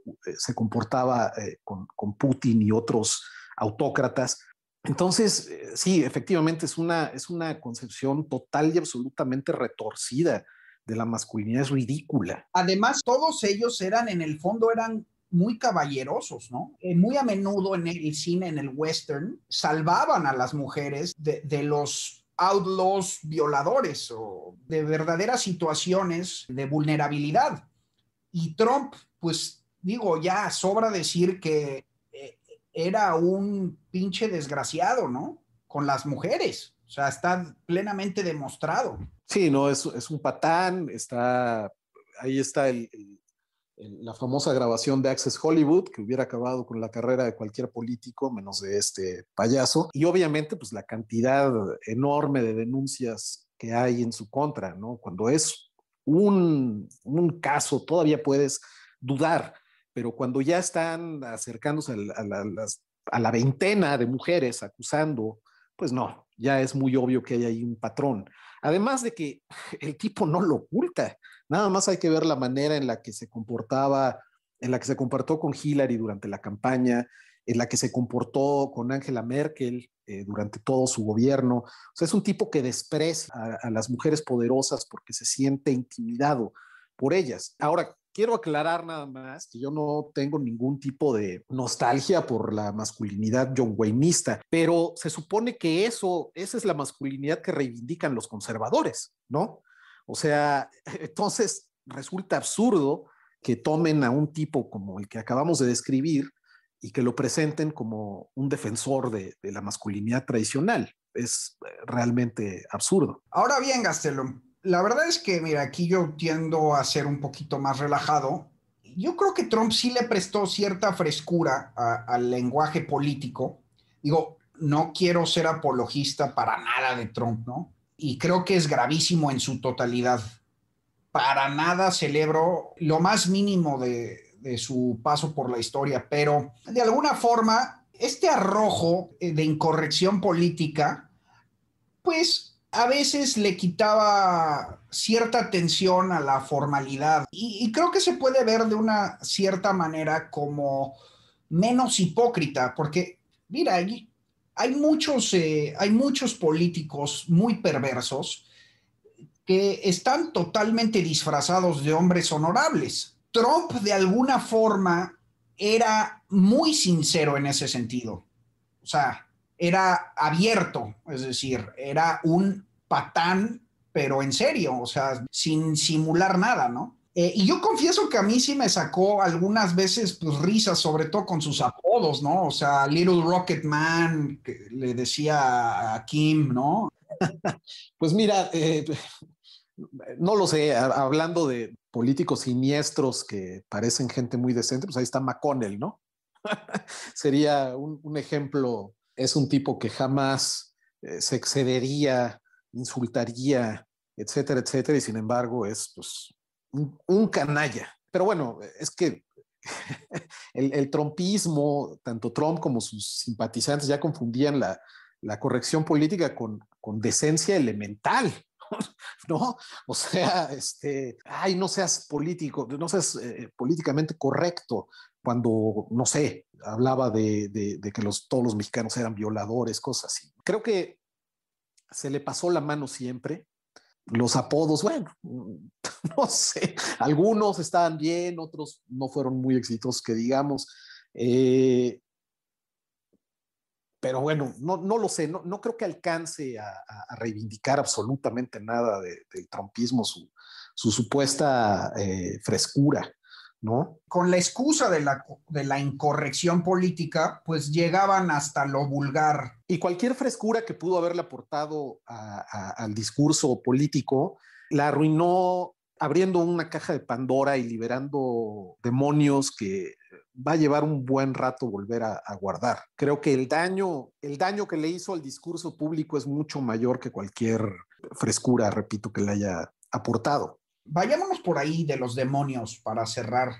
comportaba con Putin y otros autócratas. Entonces, sí, efectivamente es una concepción total y absolutamente retorcida de la masculinidad, es ridícula. Además, todos ellos en el fondo eran muy caballerosos, ¿no? Muy a menudo en el cine, en el western, salvaban a las mujeres de los outlaws violadores o de verdaderas situaciones de vulnerabilidad. Y Trump, pues digo, ya sobra decir que era un pinche desgraciado, ¿no? Con las mujeres. O sea, está plenamente demostrado. Sí, no, es un patán, ahí está la famosa grabación de Access Hollywood, que hubiera acabado con la carrera de cualquier político, menos de este payaso. Y obviamente, pues la cantidad enorme de denuncias que hay en su contra, ¿no? Cuando es un caso, todavía puedes dudar, pero cuando ya están acercándose a la veintena de mujeres acusando, pues no, ya es muy obvio que hay ahí un patrón. Además de que el tipo no lo oculta, nada más hay que ver la manera en la que se comportaba, en la que se comportó con Hillary durante la campaña, en la que se comportó con Angela Merkel durante todo su gobierno. O sea, es un tipo que desprecia a las mujeres poderosas porque se siente intimidado por ellas. Ahora, quiero aclarar nada más que yo no tengo ningún tipo de nostalgia por la masculinidad John Wayneista, pero se supone que esa es la masculinidad que reivindican los conservadores, ¿no? O sea, entonces resulta absurdo que tomen a un tipo como el que acabamos de describir y que lo presenten como un defensor de la masculinidad tradicional. Es realmente absurdo. Ahora bien, Gastelum, la verdad es que, mira, aquí yo tiendo a ser un poquito más relajado. Yo creo que Trump sí le prestó cierta frescura al lenguaje político. Digo, no quiero ser apologista para nada de Trump, ¿no? Y creo que es gravísimo en su totalidad. Para nada celebro lo más mínimo de su paso por la historia, pero de alguna forma, este arrojo de incorrección política pues a veces le quitaba cierta atención a la formalidad y creo que se puede ver de una cierta manera como menos hipócrita, porque mira, hay muchos políticos muy perversos que están totalmente disfrazados de hombres honorables. Trump de alguna forma era muy sincero en ese sentido. O sea, era abierto, es decir, era un patán, pero en serio, o sea, sin simular nada, ¿no? Y yo confieso que a mí sí me sacó algunas veces pues risas, sobre todo con sus apodos, ¿no? O sea, Little Rocket Man, que le decía a Kim, ¿no? Pues mira, no lo sé, hablando de políticos siniestros que parecen gente muy decente, pues ahí está McConnell, ¿no? Sería un ejemplo, es un tipo que jamás se excedería, insultaría, etcétera, etcétera, y sin embargo es pues un canalla. Pero bueno, es que el trumpismo, tanto Trump como sus simpatizantes ya confundían la corrección política con decencia elemental. ¿No? O sea, ay, no seas político, no seas políticamente correcto cuando, no sé, hablaba de que todos los mexicanos eran violadores, cosas así. Creo que se le pasó la mano siempre. Los apodos, bueno, no sé, algunos estaban bien, otros no fueron muy exitosos, que digamos. Pero bueno, no lo sé, no creo que alcance a reivindicar absolutamente nada del trumpismo, su supuesta frescura, ¿no? Con la excusa de la incorrección política, pues llegaban hasta lo vulgar. Y cualquier frescura que pudo haberle aportado al discurso político, la arruinó abriendo una caja de Pandora y liberando demonios que va a llevar un buen rato volver a guardar. Creo que el daño que le hizo al discurso público es mucho mayor que cualquier frescura, repito, que le haya aportado. Vayámonos por ahí de los demonios para cerrar,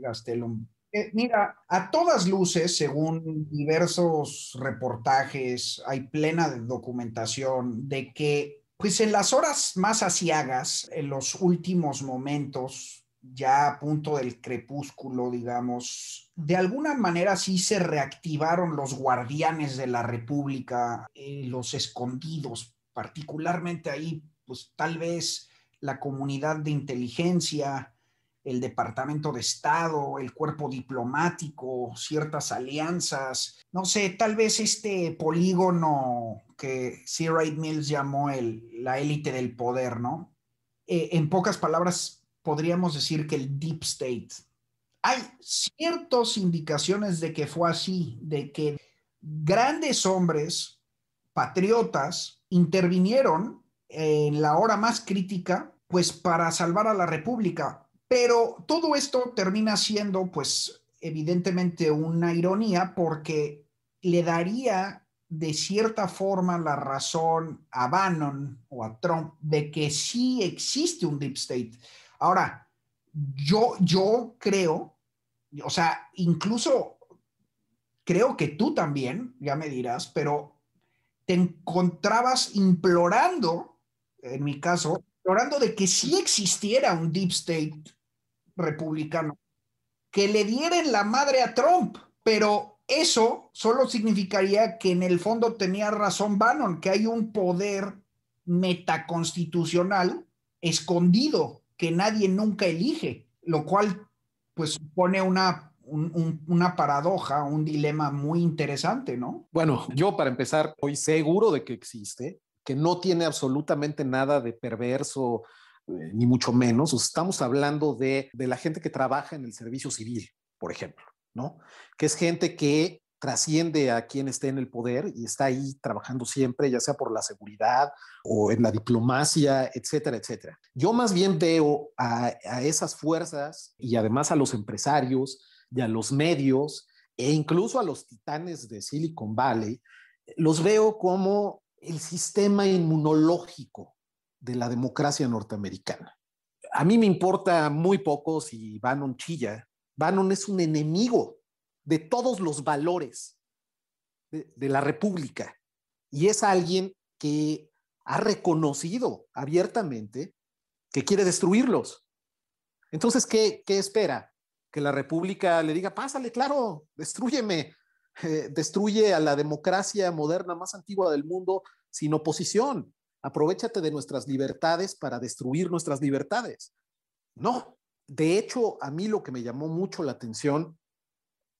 Gastelum. Mira, a todas luces, según diversos reportajes, hay plena documentación de que, pues en las horas más aciagas, en los últimos momentos ya a punto del crepúsculo, digamos, de alguna manera sí se reactivaron los guardianes de la República, los escondidos, particularmente ahí, pues tal vez la comunidad de inteligencia, el Departamento de Estado, el cuerpo diplomático, ciertas alianzas, no sé, tal vez este polígono que Sir Wright Mills llamó la élite del poder, ¿no? En pocas palabras, podríamos decir que el Deep State. Hay ciertas indicaciones de que fue así, de que grandes hombres patriotas intervinieron en la hora más crítica, pues para salvar a la República. Pero todo esto termina siendo, pues, evidentemente una ironía porque le daría de cierta forma la razón a Bannon o a Trump de que sí existe un deep state. Ahora, yo creo, o sea, incluso creo que tú también, ya me dirás, pero te encontrabas implorando, en mi caso, implorando de que sí existiera un deep state republicano, que le dieran la madre a Trump, pero eso solo significaría que en el fondo tenía razón Bannon, que hay un poder metaconstitucional escondido que nadie nunca elige, lo cual pues supone una paradoja, un dilema muy interesante, ¿no? Bueno, yo para empezar, estoy seguro de que existe, que no tiene absolutamente nada de perverso, ni mucho menos. O sea, estamos hablando de la gente que trabaja en el servicio civil, por ejemplo, ¿no? Que es gente que trasciende a quien esté en el poder y está ahí trabajando siempre, ya sea por la seguridad o en la diplomacia, etcétera, etcétera. Yo más bien veo a esas fuerzas y además a los empresarios y a los medios e incluso a los titanes de Silicon Valley, los veo como el sistema inmunológico de la democracia norteamericana. A mí me importa muy poco si Bannon chilla. Bannon es un enemigo de todos los valores de la República y es alguien que ha reconocido abiertamente que quiere destruirlos. Entonces, ¿qué espera? Que la República le diga, pásale, claro, destrúyeme, destruye a la democracia moderna más antigua del mundo sin oposición. Aprovechate de nuestras libertades para destruir nuestras libertades. No, de hecho, a mí lo que me llamó mucho la atención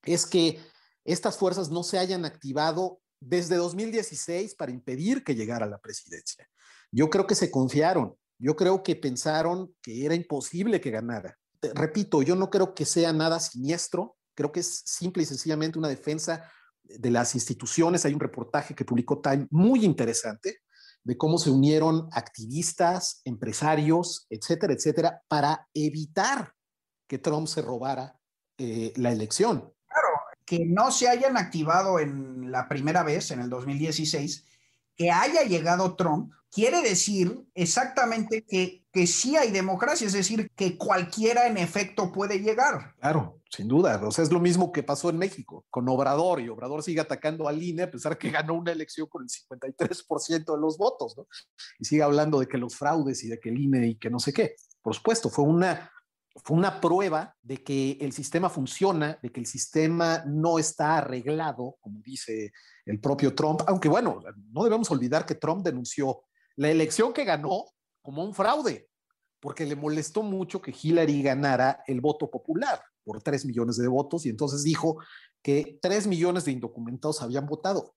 es que estas fuerzas no se hayan activado desde 2016 para impedir que llegara a la presidencia. Yo creo que se confiaron, yo creo que pensaron que era imposible que ganara. Repito, yo no creo que sea nada siniestro, creo que es simple y sencillamente una defensa de las instituciones. Hay un reportaje que publicó Time muy interesante de cómo se unieron activistas, empresarios, etcétera, etcétera, para evitar que Trump se robara la elección. Claro, que no se hayan activado en la primera vez, en el 2016, que haya llegado Trump, quiere decir exactamente que sí hay democracia, es decir, que cualquiera en efecto puede llegar. Claro, sin duda. O sea, es lo mismo que pasó en México con Obrador, y Obrador sigue atacando al INE a pesar que ganó una elección con el 53% de los votos, ¿no? Y sigue hablando de que los fraudes y de que el INE y que no sé qué. Por supuesto, fue una prueba de que el sistema funciona, de que el sistema no está arreglado, como dice el propio Trump, aunque bueno, no debemos olvidar que Trump denunció la elección que ganó como un fraude, porque le molestó mucho que Hillary ganara el voto popular por 3 millones de votos y entonces dijo que 3 millones de indocumentados habían votado.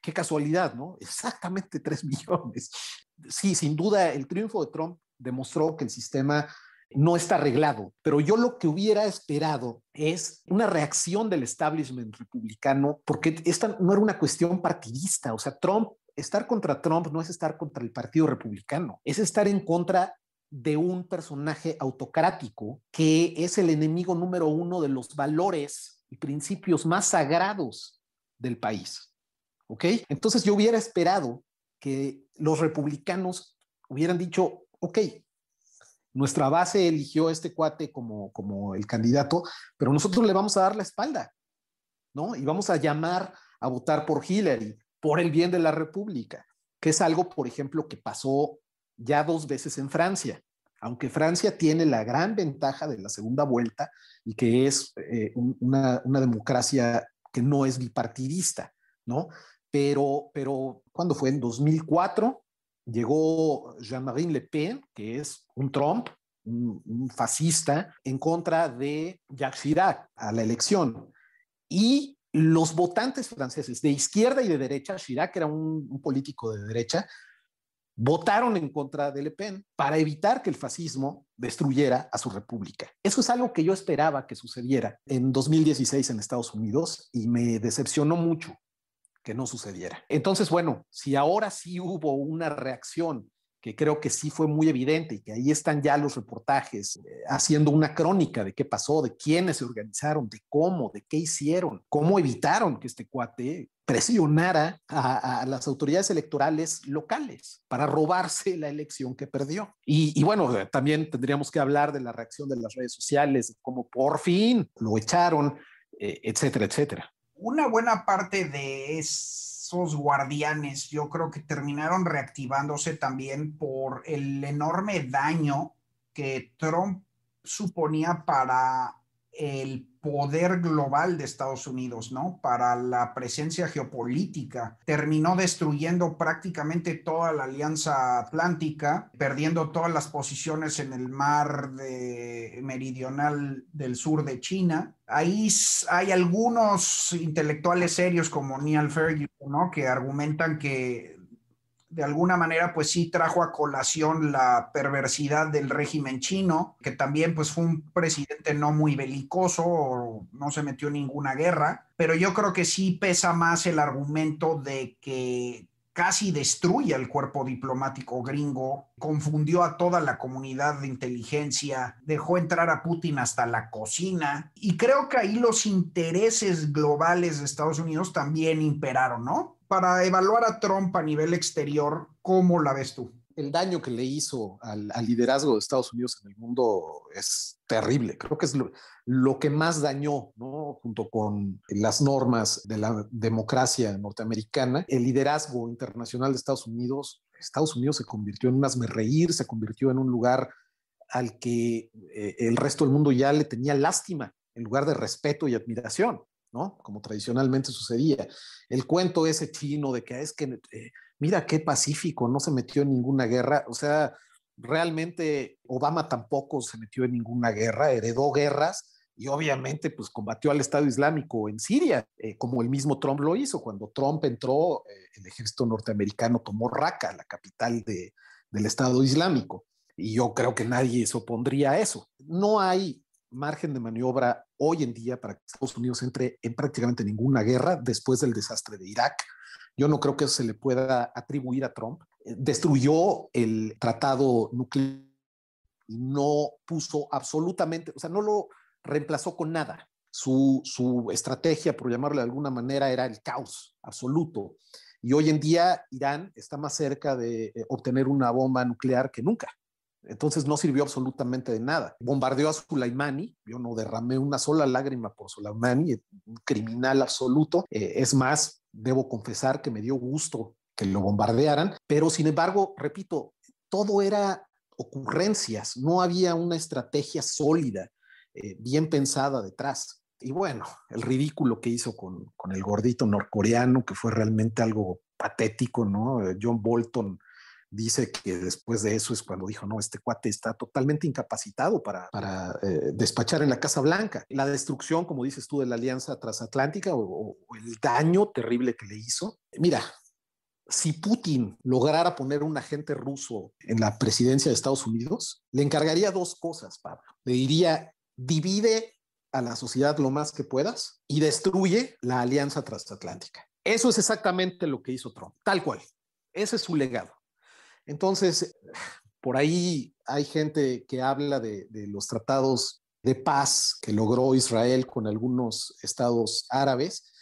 Qué casualidad, ¿no? Exactamente 3 millones. Sí, sin duda, el triunfo de Trump demostró que el sistema no está arreglado, pero yo lo que hubiera esperado es una reacción del establishment republicano, porque esta no era una cuestión partidista. O sea, estar contra Trump no es estar contra el Partido Republicano, es estar en contra de un personaje autocrático que es el enemigo número uno de los valores y principios más sagrados del país. ¿Ok? Entonces yo hubiera esperado que los republicanos hubieran dicho, ok, nuestra base eligió a este cuate como el candidato, pero nosotros le vamos a dar la espalda, ¿no? Y vamos a llamar a votar por Hillary, por el bien de la República, que es algo, por ejemplo, que pasó ya 2 veces en Francia. aunque Francia tiene la gran ventaja de la segunda vuelta y que es una democracia que no es bipartidista, ¿no? Pero ¿cuándo fue? En 2004 llegó Jean-Marie Le Pen, que es un Trump, un fascista, en contra de Jacques Chirac a la elección. Y los votantes franceses de izquierda y de derecha, Chirac era un político de derecha, votaron en contra de Le Pen para evitar que el fascismo destruyera a su república. Eso es algo que yo esperaba que sucediera en 2016 en Estados Unidos y me decepcionó mucho que no sucediera. Entonces, bueno, si ahora sí hubo una reacción que creo que sí fue muy evidente y que ahí están ya los reportajes haciendo una crónica de qué pasó, de quiénes se organizaron, de cómo, de qué hicieron, cómo evitaron que este cuate presionara a las autoridades electorales locales para robarse la elección que perdió. Y bueno, también tendríamos que hablar de la reacción de las redes sociales, de cómo por fin lo echaron, etcétera, etcétera. Una buena parte de esos guardianes yo creo que terminaron reactivándose también por el enorme daño que Trump suponía para el poder global de Estados Unidos, ¿no? Para la presencia geopolítica. Terminó destruyendo prácticamente toda la Alianza Atlántica, perdiendo todas las posiciones en el mar meridional del sur de China. Ahí hay algunos intelectuales serios como Neil Ferguson, ¿no? Que argumentan que de alguna manera pues sí trajo a colación la perversidad del régimen chino, que también pues fue un presidente no muy belicoso, no se metió en ninguna guerra, pero yo creo que sí pesa más el argumento de que casi destruye al cuerpo diplomático gringo, confundió a toda la comunidad de inteligencia, dejó entrar a Putin hasta la cocina, y creo que ahí los intereses globales de Estados Unidos también imperaron, ¿no? Para evaluar a Trump a nivel exterior, ¿cómo la ves tú? El daño que le hizo al liderazgo de Estados Unidos en el mundo es terrible. Creo que es lo que más dañó, ¿no? Junto con las normas de la democracia norteamericana, el liderazgo internacional de Estados Unidos se convirtió en un hazmerreír, se convirtió en un lugar al que el resto del mundo ya le tenía lástima, en lugar de respeto y admiración, ¿no? Como tradicionalmente sucedía. El cuento ese chino de que es que mira qué pacífico, no se metió en ninguna guerra. O sea, realmente Obama tampoco se metió en ninguna guerra, heredó guerras y obviamente pues combatió al Estado Islámico en Siria, como el mismo Trump lo hizo. Cuando Trump entró, el ejército norteamericano tomó Raqqa, la capital del Estado Islámico. Y yo creo que nadie se opondría a eso. No hay margen de maniobra hoy en día para que Estados Unidos entre en prácticamente ninguna guerra después del desastre de Irak. Yo no creo que eso se le pueda atribuir a Trump. Destruyó el tratado nuclear y no puso absolutamente, o sea, no lo reemplazó con nada. Su estrategia, por llamarlo de alguna manera, era el caos absoluto. Y hoy en día Irán está más cerca de obtener una bomba nuclear que nunca. Entonces no sirvió absolutamente de nada. Bombardeó a Soleimani, yo no derramé una sola lágrima por Soleimani, un criminal absoluto. Es más, debo confesar que me dio gusto que lo bombardearan, pero sin embargo, repito, todo era ocurrencias, no había una estrategia sólida, bien pensada detrás. Y bueno, el ridículo que hizo con el gordito norcoreano, que fue realmente algo patético, ¿no? John Bolton dice que después de eso es cuando dijo, no, este cuate está totalmente incapacitado para despachar en la Casa Blanca. La destrucción, como dices tú, de la Alianza Transatlántica o el daño terrible que le hizo. Mira, si Putin lograra poner un agente ruso en la presidencia de Estados Unidos, le encargaría dos cosas, Pablo. Le diría, divide a la sociedad lo más que puedas y destruye la Alianza Transatlántica. Eso es exactamente lo que hizo Trump, tal cual. Ese es su legado. Entonces, por ahí hay gente que habla de los tratados de paz que logró Israel con algunos estados árabes.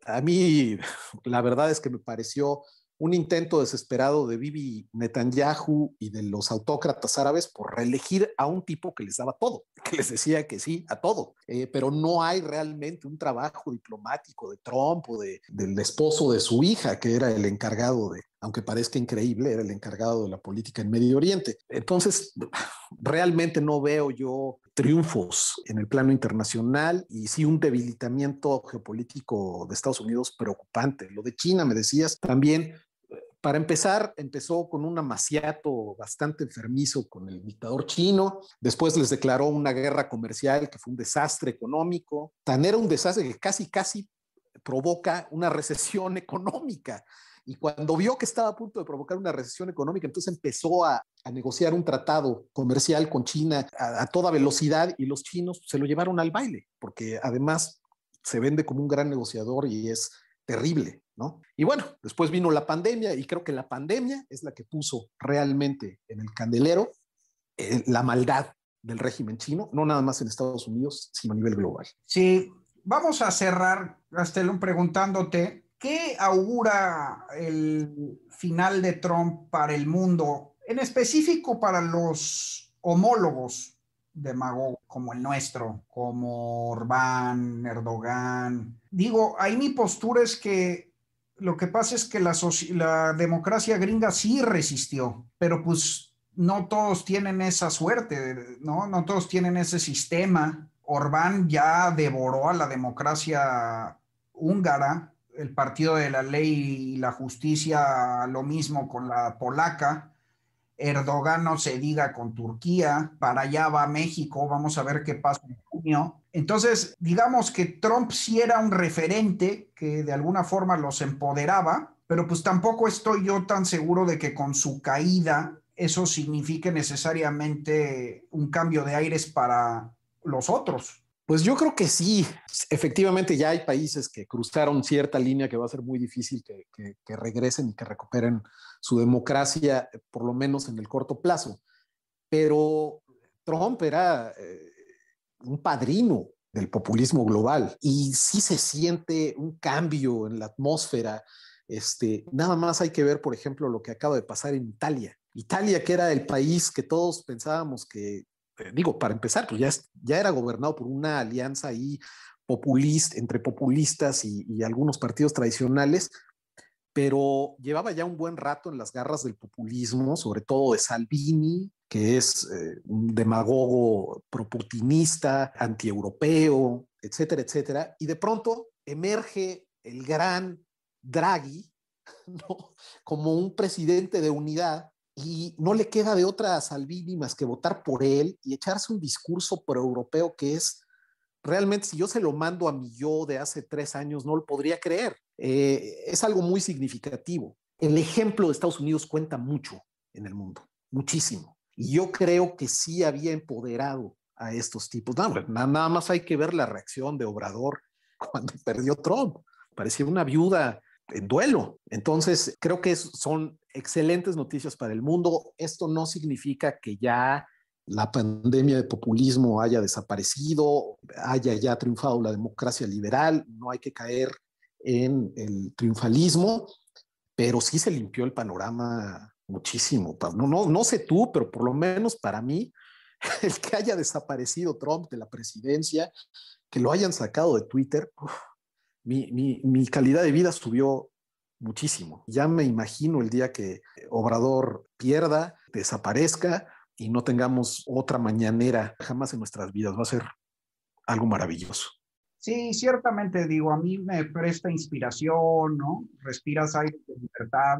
A mí, la verdad es que me pareció un intento desesperado de Bibi Netanyahu y de los autócratas árabes por reelegir a un tipo que les daba todo, que les decía que sí a todo. Pero no hay realmente un trabajo diplomático de Trump o del esposo de su hija, que era el encargado de, aunque parezca increíble, era el encargado de la política en Medio Oriente. Entonces, realmente no veo yo triunfos en el plano internacional y sí un debilitamiento geopolítico de Estados Unidos preocupante. Lo de China, me decías, también. Para empezar, empezó con un amaciato bastante enfermizo con el dictador chino. Después les declaró una guerra comercial que fue un desastre económico. Tan era un desastre que casi provoca una recesión económica. Y cuando vio que estaba a punto de provocar una recesión económica, entonces empezó a negociar un tratado comercial con China a toda velocidad y los chinos se lo llevaron al baile, porque además se vende como un gran negociador y es terrible, ¿no? Y bueno, después vino la pandemia y creo que la pandemia es la que puso realmente en el candelero la maldad del régimen chino, no nada más en Estados Unidos, sino a nivel global. Sí, vamos a cerrar, Gastelum, preguntándote, ¿qué augura el final de Trump para el mundo, en específico para los homólogos demagogos como el nuestro, como Orbán, Erdogan? Digo, ahí mi postura es que lo que pasa es que la democracia gringa sí resistió, pero pues no todos tienen esa suerte, ¿no? No todos tienen ese sistema. Orbán ya devoró a la democracia húngara, el Partido de la Ley y la Justicia, lo mismo con la polaca. Erdogan no se diga con Turquía, para allá va México, vamos a ver qué pasa en junio. Entonces, digamos que Trump sí era un referente que de alguna forma los empoderaba, pero pues tampoco estoy yo tan seguro de que con su caída eso signifique necesariamente un cambio de aires para los otros. Pues yo creo que sí, efectivamente ya hay países que cruzaron cierta línea que va a ser muy difícil que regresen y que recuperen su democracia, por lo menos en el corto plazo. Pero Trump era un padrino del populismo global y sí se siente un cambio en la atmósfera. Nada más hay que ver, por ejemplo, lo que acaba de pasar en Italia. Italia, que era el país que todos pensábamos que, digo, para empezar, pues ya era gobernado por una alianza ahí populista, entre populistas y algunos partidos tradicionales, pero llevaba ya un buen rato en las garras del populismo, sobre todo de Salvini, que es un demagogo proputinista, antieuropeo, etcétera, etcétera, y de pronto emerge el gran Draghi, ¿no? Como un presidente de unidad, y no le queda de otra a Salvini más que votar por él y echarse un discurso proeuropeo que es realmente, si yo se lo mando a mi yo de hace 3 años, no lo podría creer. Es algo muy significativo. El ejemplo de Estados Unidos cuenta mucho en el mundo, muchísimo. Y yo creo que sí había empoderado a estos tipos. Nada más hay que ver la reacción de Obrador cuando perdió Trump. Parecía una viuda en duelo. Entonces, creo que son excelentes noticias para el mundo. Esto no significa que ya la pandemia de populismo haya desaparecido, haya ya triunfado la democracia liberal, no hay que caer en el triunfalismo, pero sí se limpió el panorama muchísimo. No sé tú, pero por lo menos para mí, el que haya desaparecido Trump de la presidencia, que lo hayan sacado de Twitter, mi calidad de vida subió muchísimo. Ya me imagino el día que Obrador pierda, desaparezca y no tengamos otra mañanera jamás en nuestras vidas. Va a ser algo maravilloso. Sí, ciertamente, digo, a mí me presta inspiración, ¿no? Respiras aire de libertad.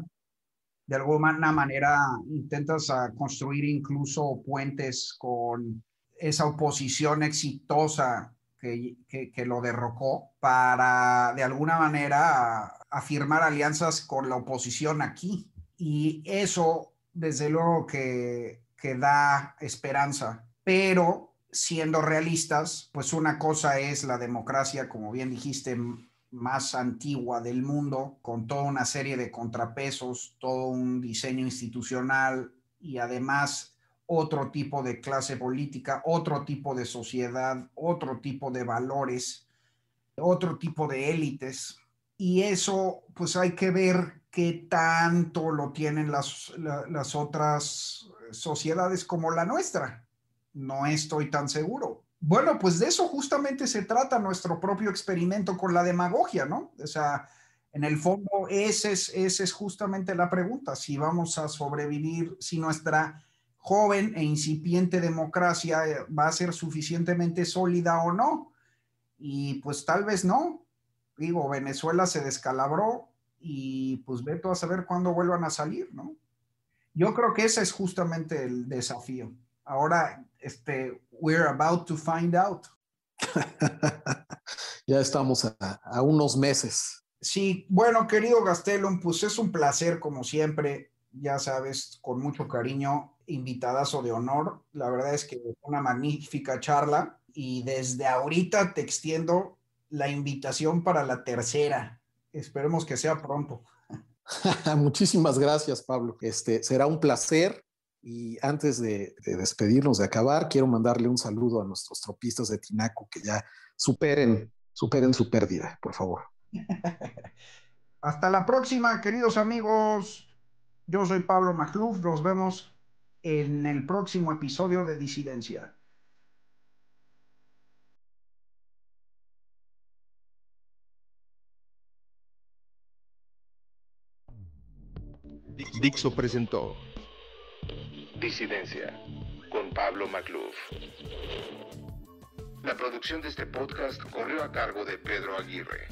De alguna manera intentas construir incluso puentes con esa oposición exitosa que lo derrocó para de alguna manera afirmar alianzas con la oposición aquí. Y eso, desde luego que da esperanza, pero siendo realistas, pues una cosa es la democracia, como bien dijiste, más antigua del mundo, con toda una serie de contrapesos, todo un diseño institucional y además otro tipo de clase política, otro tipo de sociedad, otro tipo de valores, otro tipo de élites. Y eso, pues hay que ver qué tanto lo tienen las otras sociedades como la nuestra. No estoy tan seguro. Bueno, pues de eso justamente se trata nuestro propio experimento con la demagogia, ¿no? O sea, en el fondo, esa es justamente la pregunta, si vamos a sobrevivir, si nuestra joven e incipiente democracia va a ser suficientemente sólida o no. Y pues tal vez no. Digo, Venezuela se descalabró y pues ve tú a saber cuándo vuelvan a salir, ¿no? Yo creo que ese es justamente el desafío. Ahora, we're about to find out. Ya estamos a unos meses. Sí, bueno, querido Gastelum, pues es un placer como siempre, ya sabes, con mucho cariño, invitadazo de honor. La verdad es que una magnífica charla y desde ahorita te extiendo la invitación para la tercera. Esperemos que sea pronto. Muchísimas gracias, Pablo. Será un placer. Y antes de despedirnos, de acabar, quiero mandarle un saludo a nuestros tropistas de Tinaco que ya superen su pérdida, por favor. Hasta la próxima, queridos amigos. Yo soy Pablo Magluf. Nos vemos en el próximo episodio de Disidencia. Dixo presentó Disidencia con Pablo Magluf. La producción de este podcast corrió a cargo de Pedro Aguirre.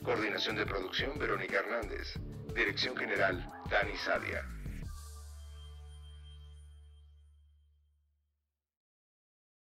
Coordinación de producción Verónica Hernández. Dirección general Dani Sadia.